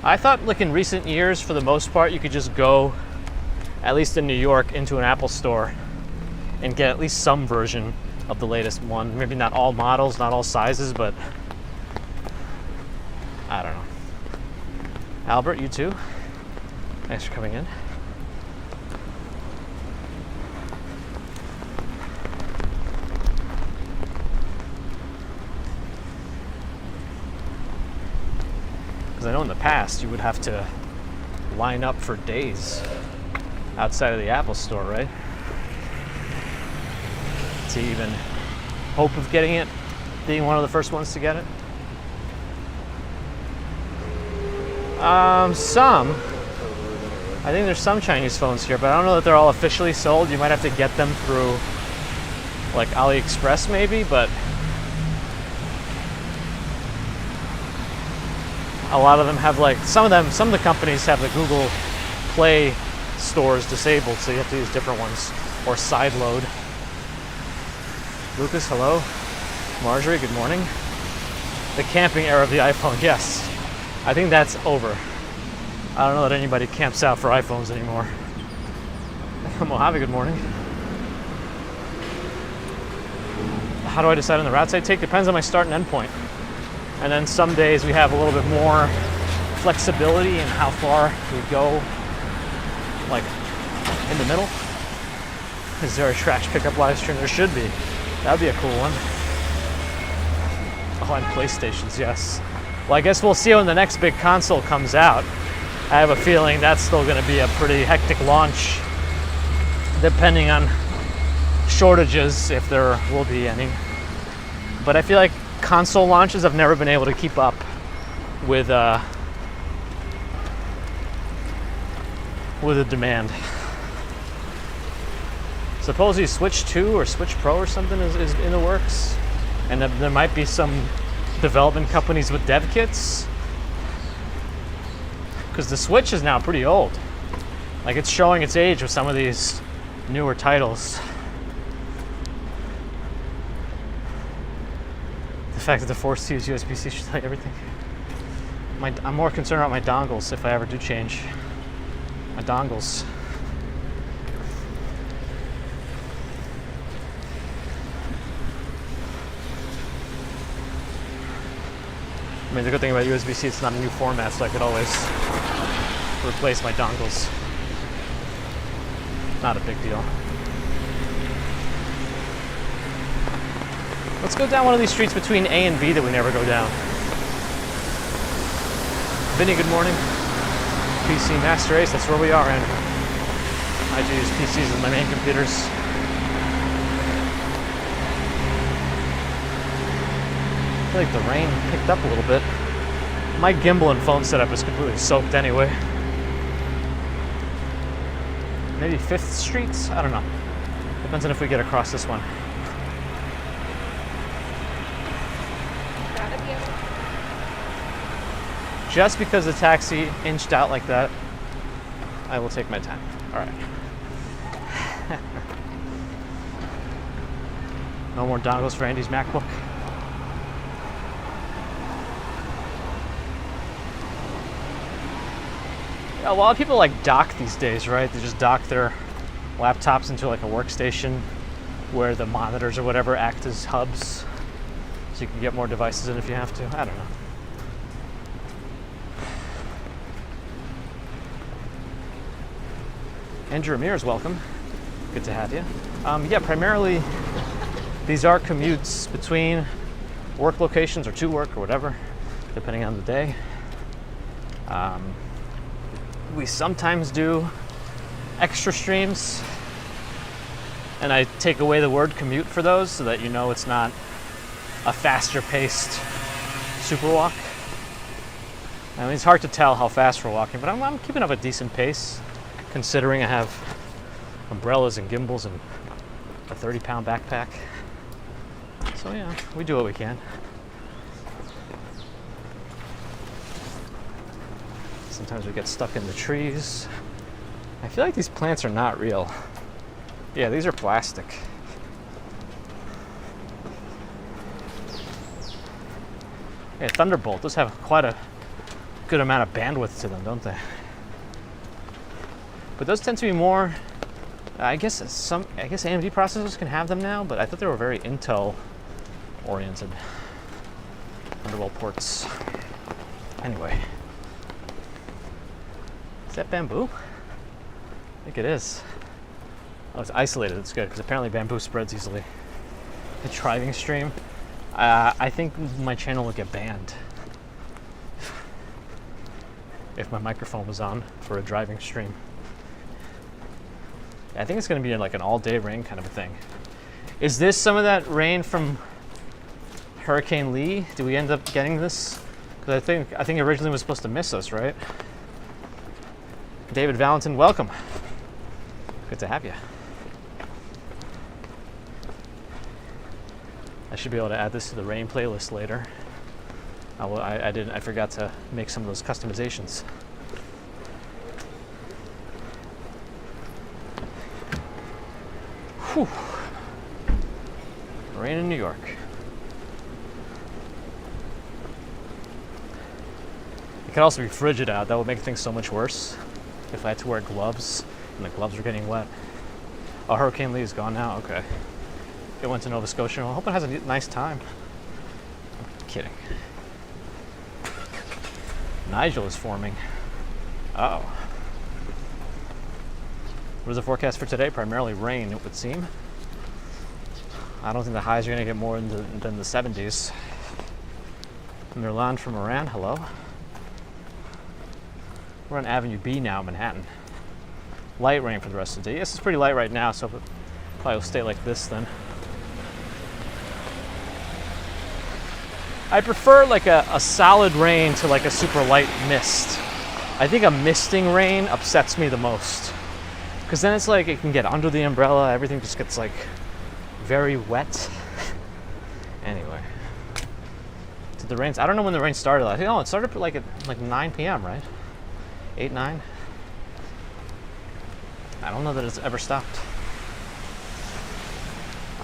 I thought like in recent years, for the most part, you could just go, at least in New York, into an Apple store and get at least some version of the latest one. Maybe not all models, not all sizes, but I don't know. Albert, you too. Thanks for coming in. Because I know in the past you would have to line up for days outside of the Apple store, right? To even hope of getting it, being one of the first ones to get it. Some. I think there's some Chinese phones here, but I don't know that they're all officially sold. You might have to get them through like AliExpress maybe, but a lot of them have like, some of the companies have the Google Play stores disabled, so you have to use different ones, or sideload. Lucas, hello. Marjorie, good morning. The camping era of the iPhone, yes. I think that's over. I don't know that anybody camps out for iPhones anymore. Mojave, good morning. How do I decide on the routes I take? Depends on my start and end point. And then some days we have a little bit more flexibility in how far we go, like in the middle. Is there a trash pickup live stream? There should be. That'd be a cool one. Oh, and PlayStations, yes. Well, I guess we'll see when the next big console comes out. I have a feeling that's still going to be a pretty hectic launch, depending on shortages, if there will be any. But I feel like console launches have never been able to keep up with the demand. Supposedly Switch 2 or Switch Pro or something is in the works, and there might be some development companies with dev kits, because the Switch is now pretty old. Like, it's showing its age with some of these newer titles. The fact that the forced to use USB-C should tell you everything. I'm more concerned about my dongles if I ever do change my dongles. I mean, the good thing about USB-C, it's not a new format, so I could always replace my dongles. Not a big deal. Let's go down one of these streets between A and B that we never go down. Vinny, good morning. PC Master Ace, that's where we are, Andrew. I do use PCs as my main computers. I feel like the rain picked up a little bit. My gimbal and phone setup is completely soaked anyway. Maybe 5th Street? I don't know. Depends on if we get across this one. Just because the taxi inched out like that, I will take my time. All right. No more dongles for Andy's MacBook. A lot of people like dock these days, right? They just dock their laptops into like a workstation where the monitors or whatever act as hubs, so you can get more devices in if you have to. I don't know. Andrew Ramirez, welcome. Good to have you. Yeah, primarily these are commutes between work locations or to work or whatever, depending on the day. We sometimes do extra streams, and I take away the word commute for those so that you know it's not a faster paced super walk. I mean, it's hard to tell how fast we're walking, but I'm keeping up a decent pace, considering I have umbrellas and gimbals and a 30-pound backpack. So yeah, we do what we can. Sometimes we get stuck in the trees. I feel like these plants are not real. Yeah, these are plastic. Yeah, Thunderbolt does have quite a good amount of bandwidth to them, don't they? But those tend to be more, I guess AMD processors can have them now, but I thought they were very Intel oriented. Underwell ports. Anyway. Is that bamboo? I think it is. Oh, it's isolated. It's good, because apparently bamboo spreads easily. The driving stream. I think my channel would get banned if my microphone was on for a driving stream. I think it's going to be like an all-day rain kind of a thing. Is this some of that rain from Hurricane Lee? Do we end up getting this? Because I think originally it was supposed to miss us, right? David Valentin, welcome. Good to have you. I should be able to add this to the rain playlist later. I forgot to make some of those customizations. Whew. Rain in New York. It could also be frigid out. That would make things so much worse if I had to wear gloves and the gloves were getting wet. Oh, Hurricane Lee is gone now? Okay. It went to Nova Scotia. Well, I hope it has a nice time. I'm kidding. Nigel is forming. Uh-oh. What is the forecast for today? Primarily rain, it would seem. I don't think the highs are going to get more than the 70s. Mirlan from Iran, hello. We're on Avenue B now, Manhattan. Light rain for the rest of the day. Yes, it's pretty light right now, so it probably will stay like this then. I prefer like a solid rain to like a super light mist. I think a misting rain upsets me the most. Because then it's like it can get under the umbrella, everything just gets like very wet. Anyway. Did the rains, I don't know when the rain started. I think, it started like at 9 p.m., right? 8, 9? I don't know that it's ever stopped.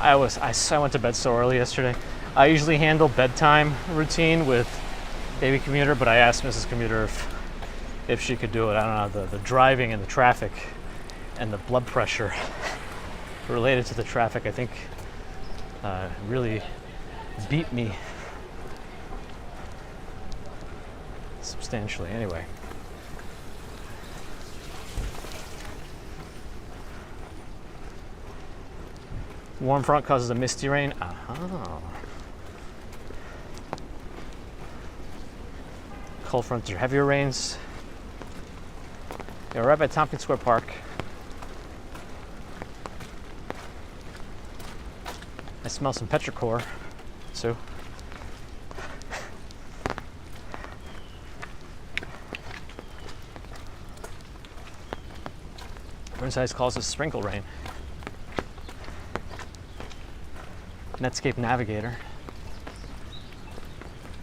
I went to bed so early yesterday. I usually handle bedtime routine with baby Commuter, but I asked Mrs. Commuter if she could do it. I don't know, the driving and the traffic and the blood pressure related to the traffic, I think, really beat me substantially. Anyway. Warm front causes a misty rain. Cold fronts are heavier rains. Yeah, we're right by Tompkins Square Park. I smell some petrichor, too. Burnside calls it sprinkle rain. Netscape Navigator.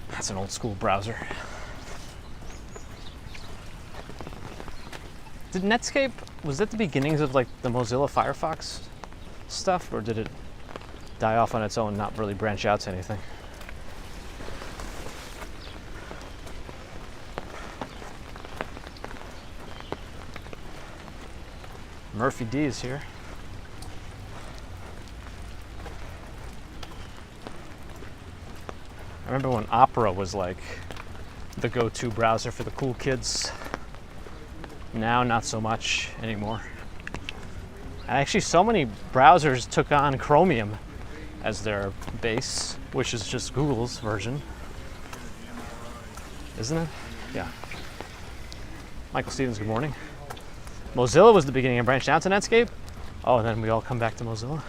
That's an old school browser. Did Netscape, was that the beginnings of like the Mozilla Firefox stuff, or did it die off on its own, not really branch out to anything? Murphy D is here. I remember when Opera was like the go-to browser for the cool kids. Now, not so much anymore. And actually, so many browsers took on Chromium as their base, which is just Google's version. Isn't it? Yeah. Michael Stevens, good morning. Mozilla was the beginning and branched out to Netscape. Oh, and then we all come back to Mozilla.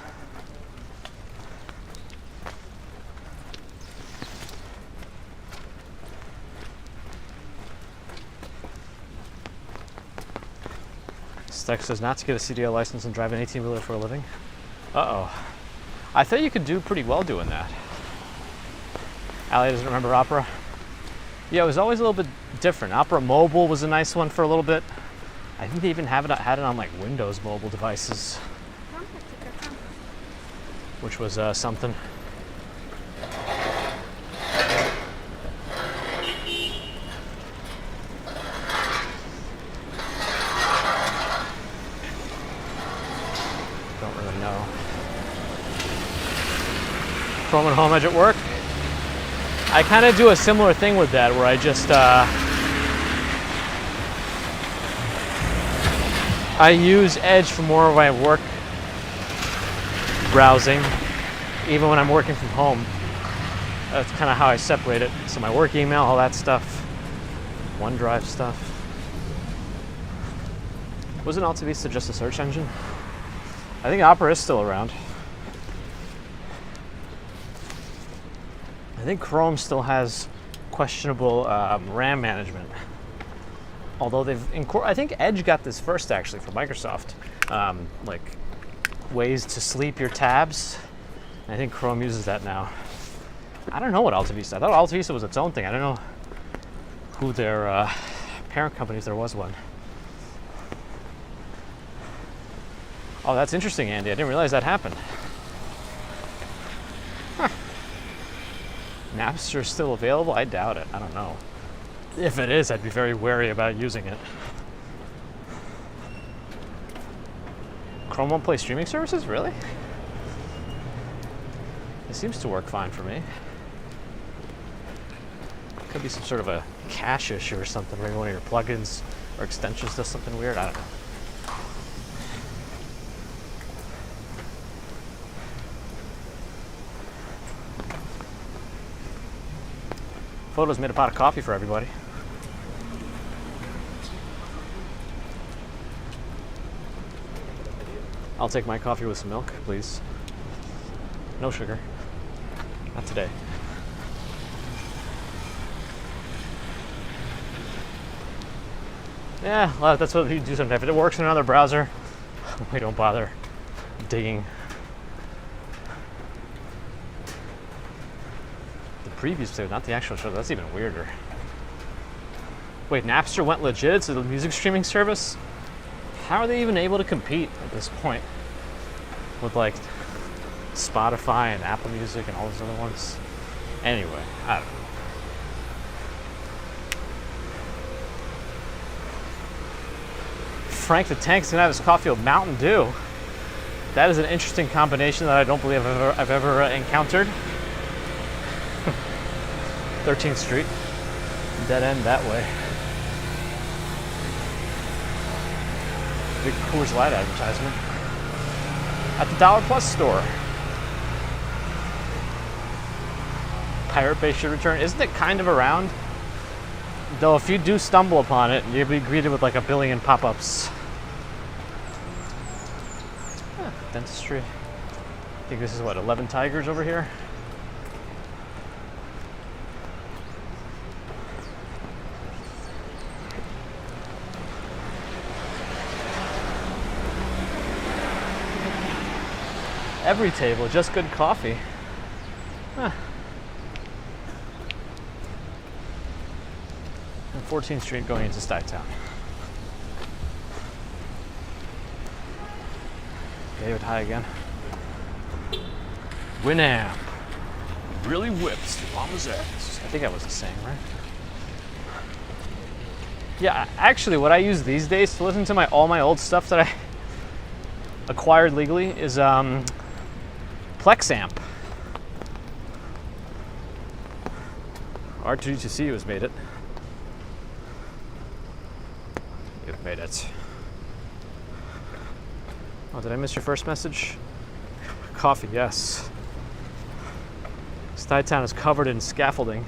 Stex says not to get a CDL license and drive an 18-wheeler for a living. Uh-oh. I thought you could do pretty well doing that. Allie doesn't remember Opera. Yeah, it was always a little bit different. Opera Mobile was a nice one for a little bit. I think they even had it on like Windows mobile devices, which was something. Chrome and Home Edge at work. I kind of do a similar thing with that, where I just I use Edge for more of my work browsing, even when I'm working from home. That's kind of how I separate it. So my work email, all that stuff, OneDrive stuff. Wasn't Alta Vista just a search engine? I think Opera is still around. I think Chrome still has questionable RAM management. Although I think Edge got this first actually from Microsoft. Like ways to sleep your tabs. I think Chrome uses that now. I don't know what Alta Vista. I thought Alta Vista was its own thing. I don't know who their parent company, if there was one. Oh, that's interesting, Andy. I didn't realize that happened. Huh. Napster is still available? I doubt it. I don't know. If it is, I'd be very wary about using it. Chrome won't play streaming services? Really? It seems to work fine for me. Could be some sort of a cache issue or something. Maybe one of your plugins or extensions does something weird. I don't know. Photos made a pot of coffee for everybody. I'll take my coffee with some milk, please. No sugar. Not today. Yeah, well, that's what we do sometimes. If it works in another browser, we don't bother digging. The previews too, not the actual show. That's even weirder. Wait, Napster went legit? It's a music streaming service? How are they even able to compete at this point with like Spotify and Apple Music and all those other ones? Anyway, I don't know. Frank the Tank's gonna have his coffee with Mountain Dew. That is an interesting combination that I don't believe I've ever encountered. 13th Street, dead end that way. Big Coors Light advertisement at the Dollar Plus store. Pirate Bay should return. Isn't it kind of around? Though if you do stumble upon it, you'll be greeted with like a billion pop-ups. Dentistry. I think this is what, 11 Tigers over here? Every table, just good coffee. Huh. And 14th Street going into Chinatown. David, hi again. Winamp really whips the mama's ass. I think that was the saying, right? Yeah, actually, what I use these days to listen to all my old stuff that I acquired legally is Plexamp. R2G2C has made it. You've made it. Oh, did I miss your first message? Coffee, yes. Chinatown is covered in scaffolding.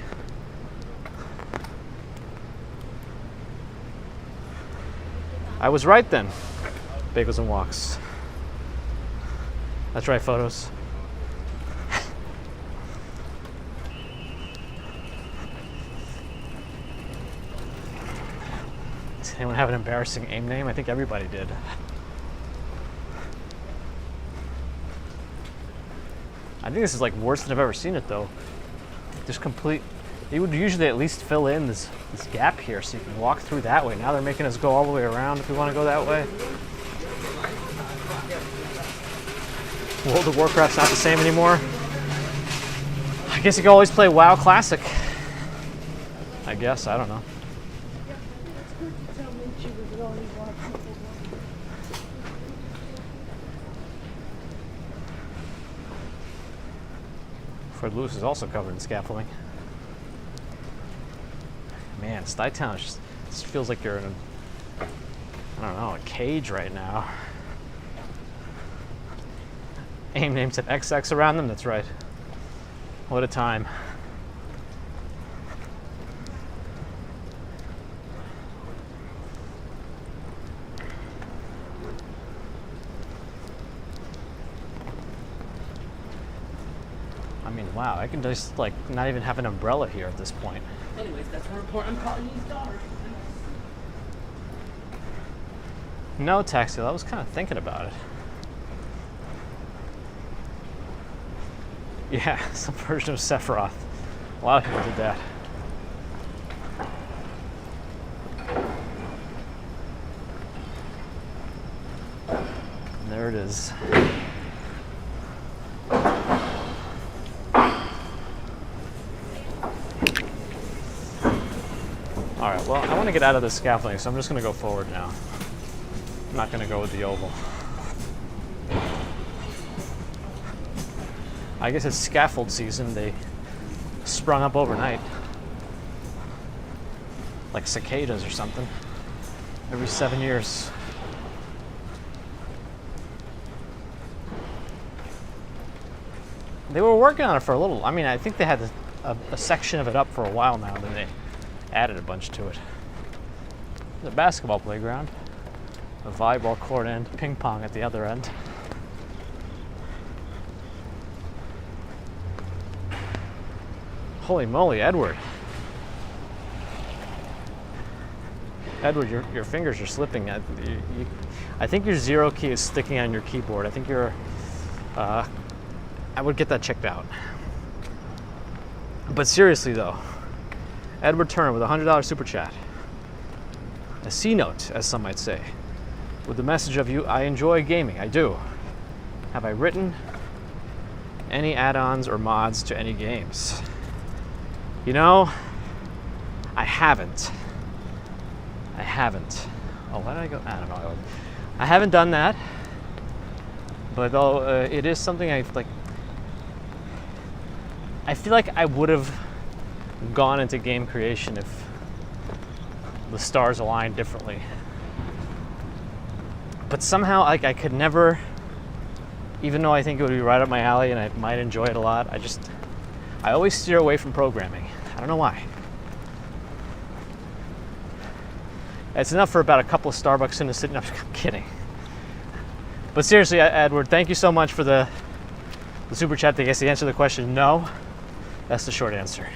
I was right then. Bagels and walks. That's right, photos. Does anyone have an embarrassing AIM name? I think everybody did. I think this is like worse than I've ever seen it though. Just complete, you would usually at least fill in this gap here so you can walk through that way. Now they're making us go all the way around if we want to go that way. World of Warcraft's not the same anymore. I guess you can always play WoW Classic. I guess, I don't know. Fred Lewis is also covered in scaffolding. Man, Chinatown just feels like you're in a, I don't know, a cage right now. AIM names have XX around them, that's right. What a time. I mean, wow, I can just like not even have an umbrella here at this point. Anyways, that's my report. I'm calling his daughter. No, Taxi, I was kind of thinking about it. Yeah, some version of Sephiroth. A lot of people did that. And there it is. Alright, well, I want to get out of this scaffolding, so I'm just going to go forward now. I'm not going to go with the oval. I guess it's scaffold season. They sprung up overnight. Like cicadas or something. Every 7 years. They were working on it for a little. I mean, I think they had a section of it up for a while now, then they added a bunch to it. There's a basketball playground, a volleyball court, and ping pong at the other end. Holy moly, Edward. Edward, your fingers are slipping. I think your 0 key is sticking on your keyboard. I think you're, I would get that checked out. But seriously though, Edward Turner with a $100 super chat. A C note, as some might say. With the message of you, I enjoy gaming. I do. Have I written any add-ons or mods to any games? You know, I haven't. Oh, why did I go? I don't know. I haven't done that. But though it is something I like. I feel like I would have gone into game creation if the stars aligned differently. But somehow, like, I could never, even though I think it would be right up my alley and I might enjoy it a lot, I always steer away from programming. I don't know why. It's enough for about a couple of Starbucks in the city. No, I'm kidding. But seriously, Edward, thank you so much for the super chat. I guess the answer to the question, no. That's the short answer.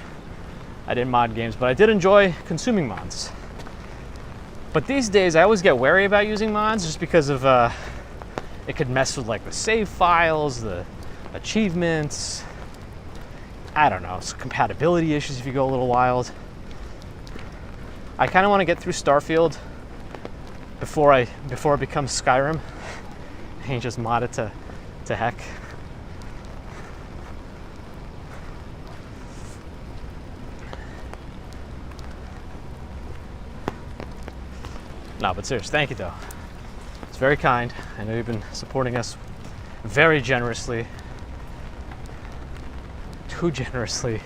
I didn't mod games, but I did enjoy consuming mods. But these days, I always get wary about using mods just because of it could mess with like the save files, the achievements. I don't know, some compatibility issues if you go a little wild. I kind of want to get through Starfield before it becomes Skyrim and just mod it to heck. No, but seriously, thank you though. It's very kind. I know you've been supporting us very generously. Too generously.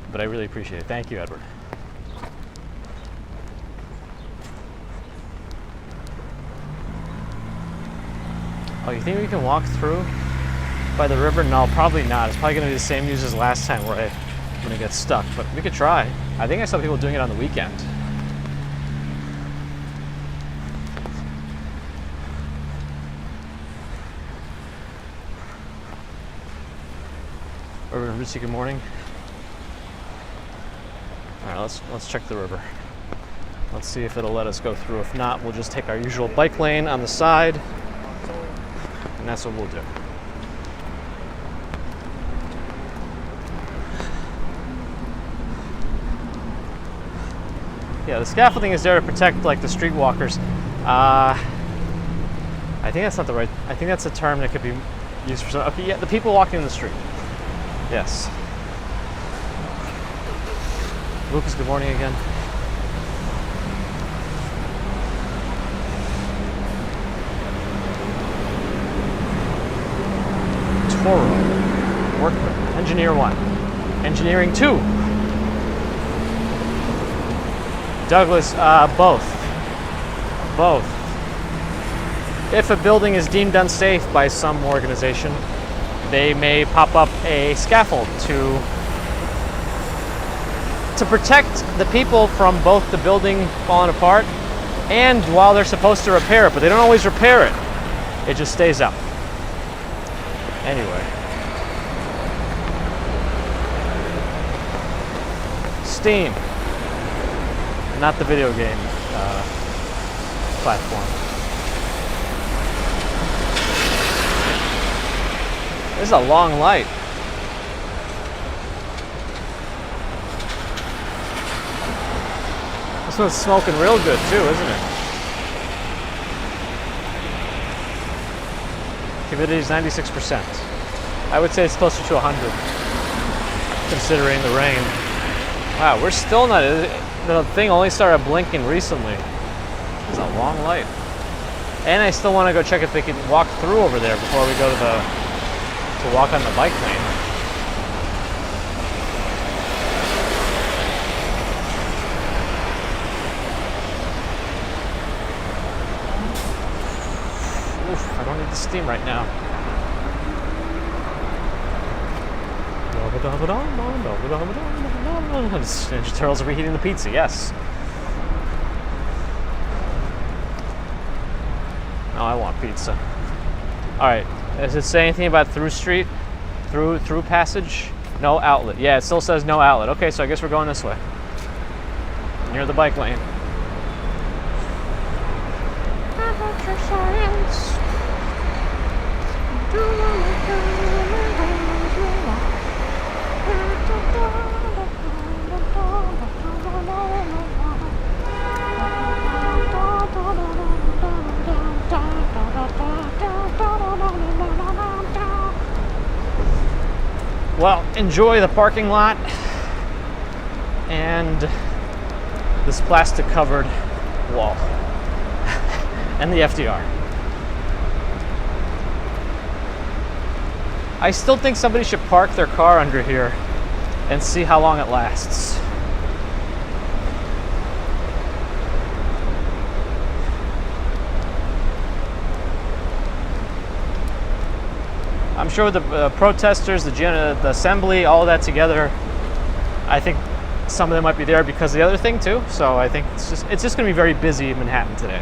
But I really appreciate it. Thank you, Edward. Oh, you think we can walk through by the river? No, probably not. It's probably going to be the same news as last time where I'm going to get stuck. But we could try. I think I saw people doing it on the weekend. Urban Ritzy, good morning. All right, let's check the river. Let's see if it'll let us go through. If not, we'll just take our usual bike lane on the side, and that's what we'll do. Yeah, the scaffolding is there to protect like the streetwalkers. I think that's not the right. I think that's a term that could be used for some. Okay, yeah, the people walking in the street. Yes. Lucas, good morning again. Toro, workman. Engineer 1. Engineering 2. Douglas, both. Both. If a building is deemed unsafe by some organization, they may pop up a scaffold to protect the people from both the building falling apart and while they're supposed to repair it, but they don't always repair it. It just stays up. Anyway. Steam. Not the video game platform. This is a long light. This one's smoking real good too, isn't it? Humidity is 96%. I would say it's closer to 100, considering the rain. Wow, we're still not, the thing only started blinking recently. It's a long light. And I still want to go check if they can walk through over there before we go to walk on the bike lane. Oof, I don't need the steam right now. Ninja Turtles are reheating the pizza, yes. No, I want pizza. Alright, does it say anything about through street? Through passage? No outlet. Yeah, it still says no outlet. Okay, so I guess we're going this way. Near the bike lane. Well, enjoy the parking lot and this plastic covered wall and the FDR. I still think somebody should park their car under here and see how long it lasts. I'm sure the protesters, the assembly, all of that together, I think some of them might be there because of the other thing too. So I think it's just going to be very busy in Manhattan today.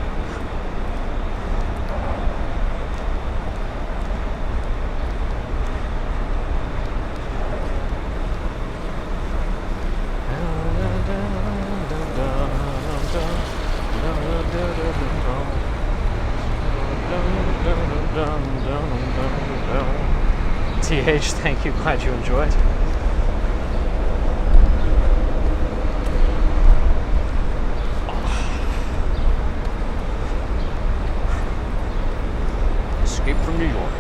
TH, thank you, glad you enjoyed. Escape from New York.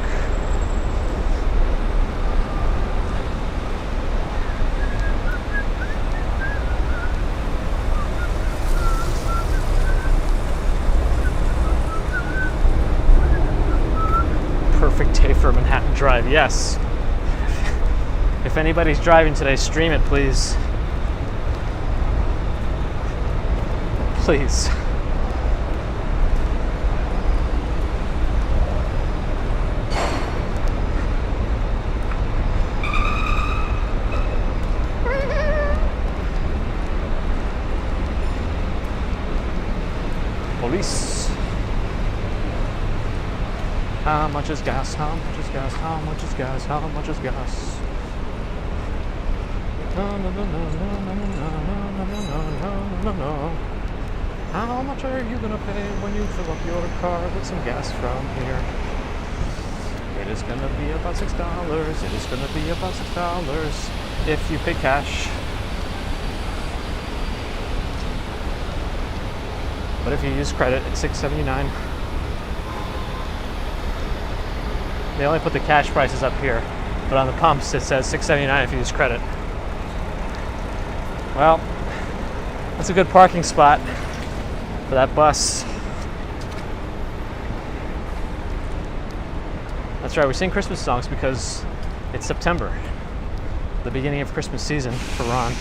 Perfect day for a Manhattan drive, yes. If anybody's driving today, stream it, please. Please. Police. How much is gas? How much is gas? How much is gas? How much is gas? How much are you gonna pay when you fill up your car with some gas from here? It is gonna be about $6. It is gonna be about $6 if you pay cash. But if you use credit, it's $6.79. They only put the cash prices up here, but on the pumps it says $6.79 if you use credit. Well, that's a good parking spot for that bus. That's right, we're singing Christmas songs because it's September. the beginning of Christmas season for Ron.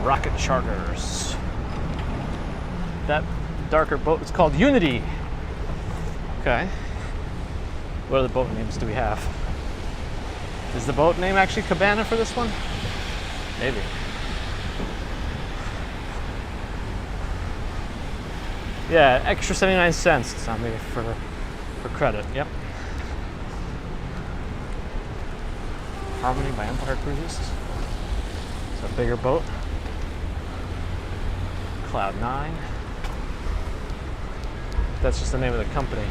Rocket charters. That darker boat is called Unity. Okay. What other boat names do we have? Is the boat name actually Cabana for this one? Maybe. Yeah, extra 79 cents it's on me for credit. Yep. Harmony by Empire Cruises. It's a bigger boat. Cloud 9. That's just the name of the company.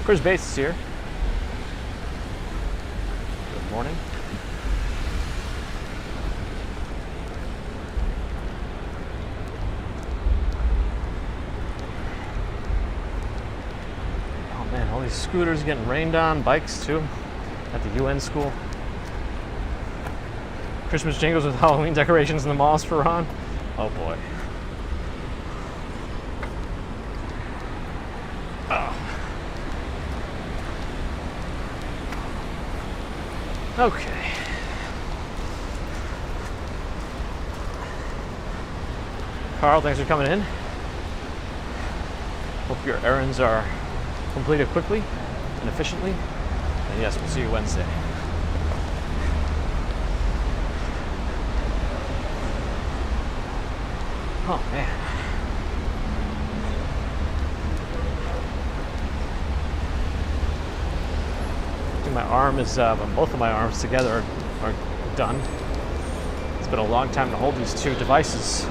Chris Bates is here. Good morning. Oh man, all these scooters getting rained on, bikes too, at the UN school. Christmas jingles with Halloween decorations in the malls for Ron. Oh boy. Okay. Carl, thanks for coming in. Hope your errands are completed quickly and efficiently. And yes, we'll see you Wednesday. Oh man. My arm is, both of my arms together are done. It's been a long time to hold these two devices.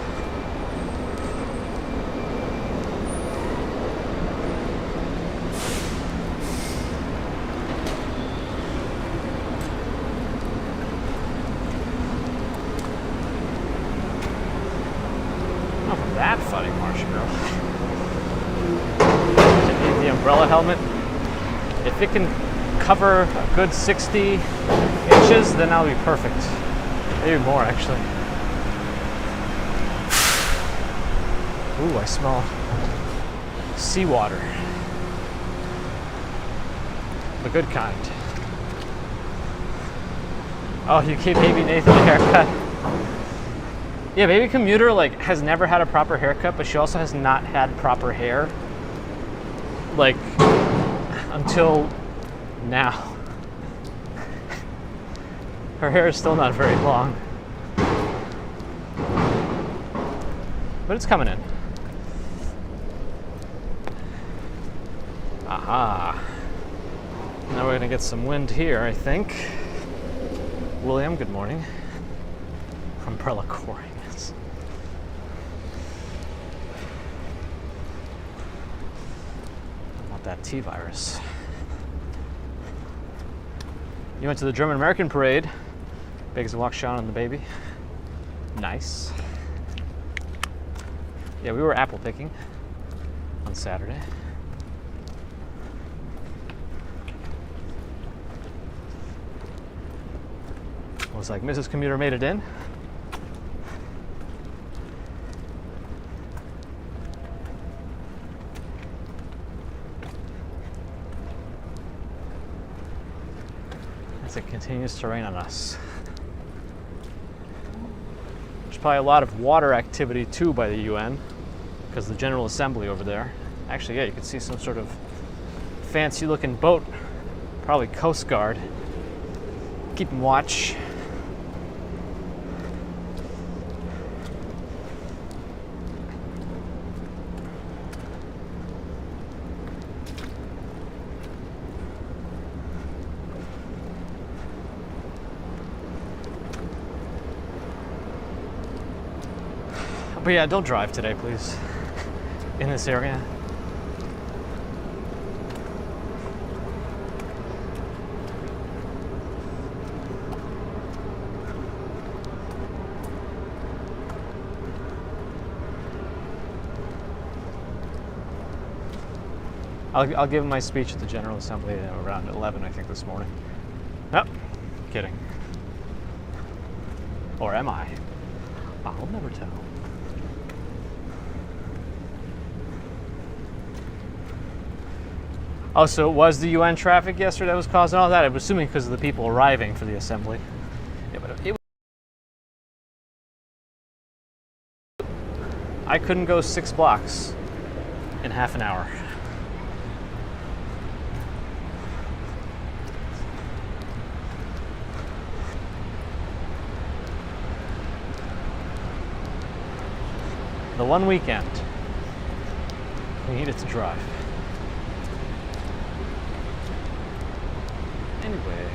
Oh, that funny marshmallow. I need the umbrella helmet. If it can cover a good 60 inches, then that'll be perfect. Maybe more, actually. Ooh, I smell seawater. The good kind. Oh, you gave baby Nathan a haircut. Yeah, baby Commuter has never had a proper haircut, but she also has not had proper hair until now. Her hair is still not very long, but it's coming in. Aha. Now we're gonna get some wind here, I think. William, good morning. Umbrella coring. I want that T-virus. You went to the German-American parade. Begs to walk Sean and the baby. Nice. Yeah, we were apple picking on Saturday. Looks like Mrs. Commuter made it in. As it continues to rain on us. There's probably a lot of water activity too by the UN because of the General Assembly over there. Actually, yeah, you can see some sort of fancy looking boat, probably Coast Guard, keeping watch. But yeah, don't drive today, please, in this area. I'll give my speech at the General Assembly around 11, I think, this morning. Oh, kidding. Or am I? I'll never tell. Oh, so it was the UN traffic yesterday that was causing all that? I'm assuming because of the people arriving for the assembly. Yeah, but I couldn't go 6 blocks in half an hour. The one weekend we needed to drive. Anyway.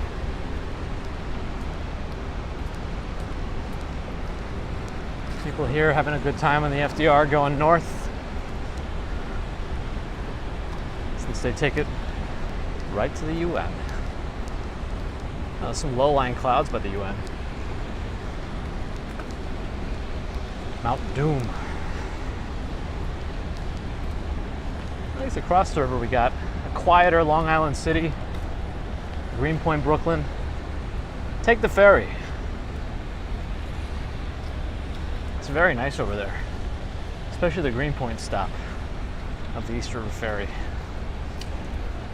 People here having a good time on the FDR going north, since they take it right to the UN. Some low-lying clouds by the UN. Mount Doom. At least across the river we got a quieter Long Island City, Greenpoint, Brooklyn. Take the ferry. It's very nice over there, especially the Greenpoint stop of the East River Ferry.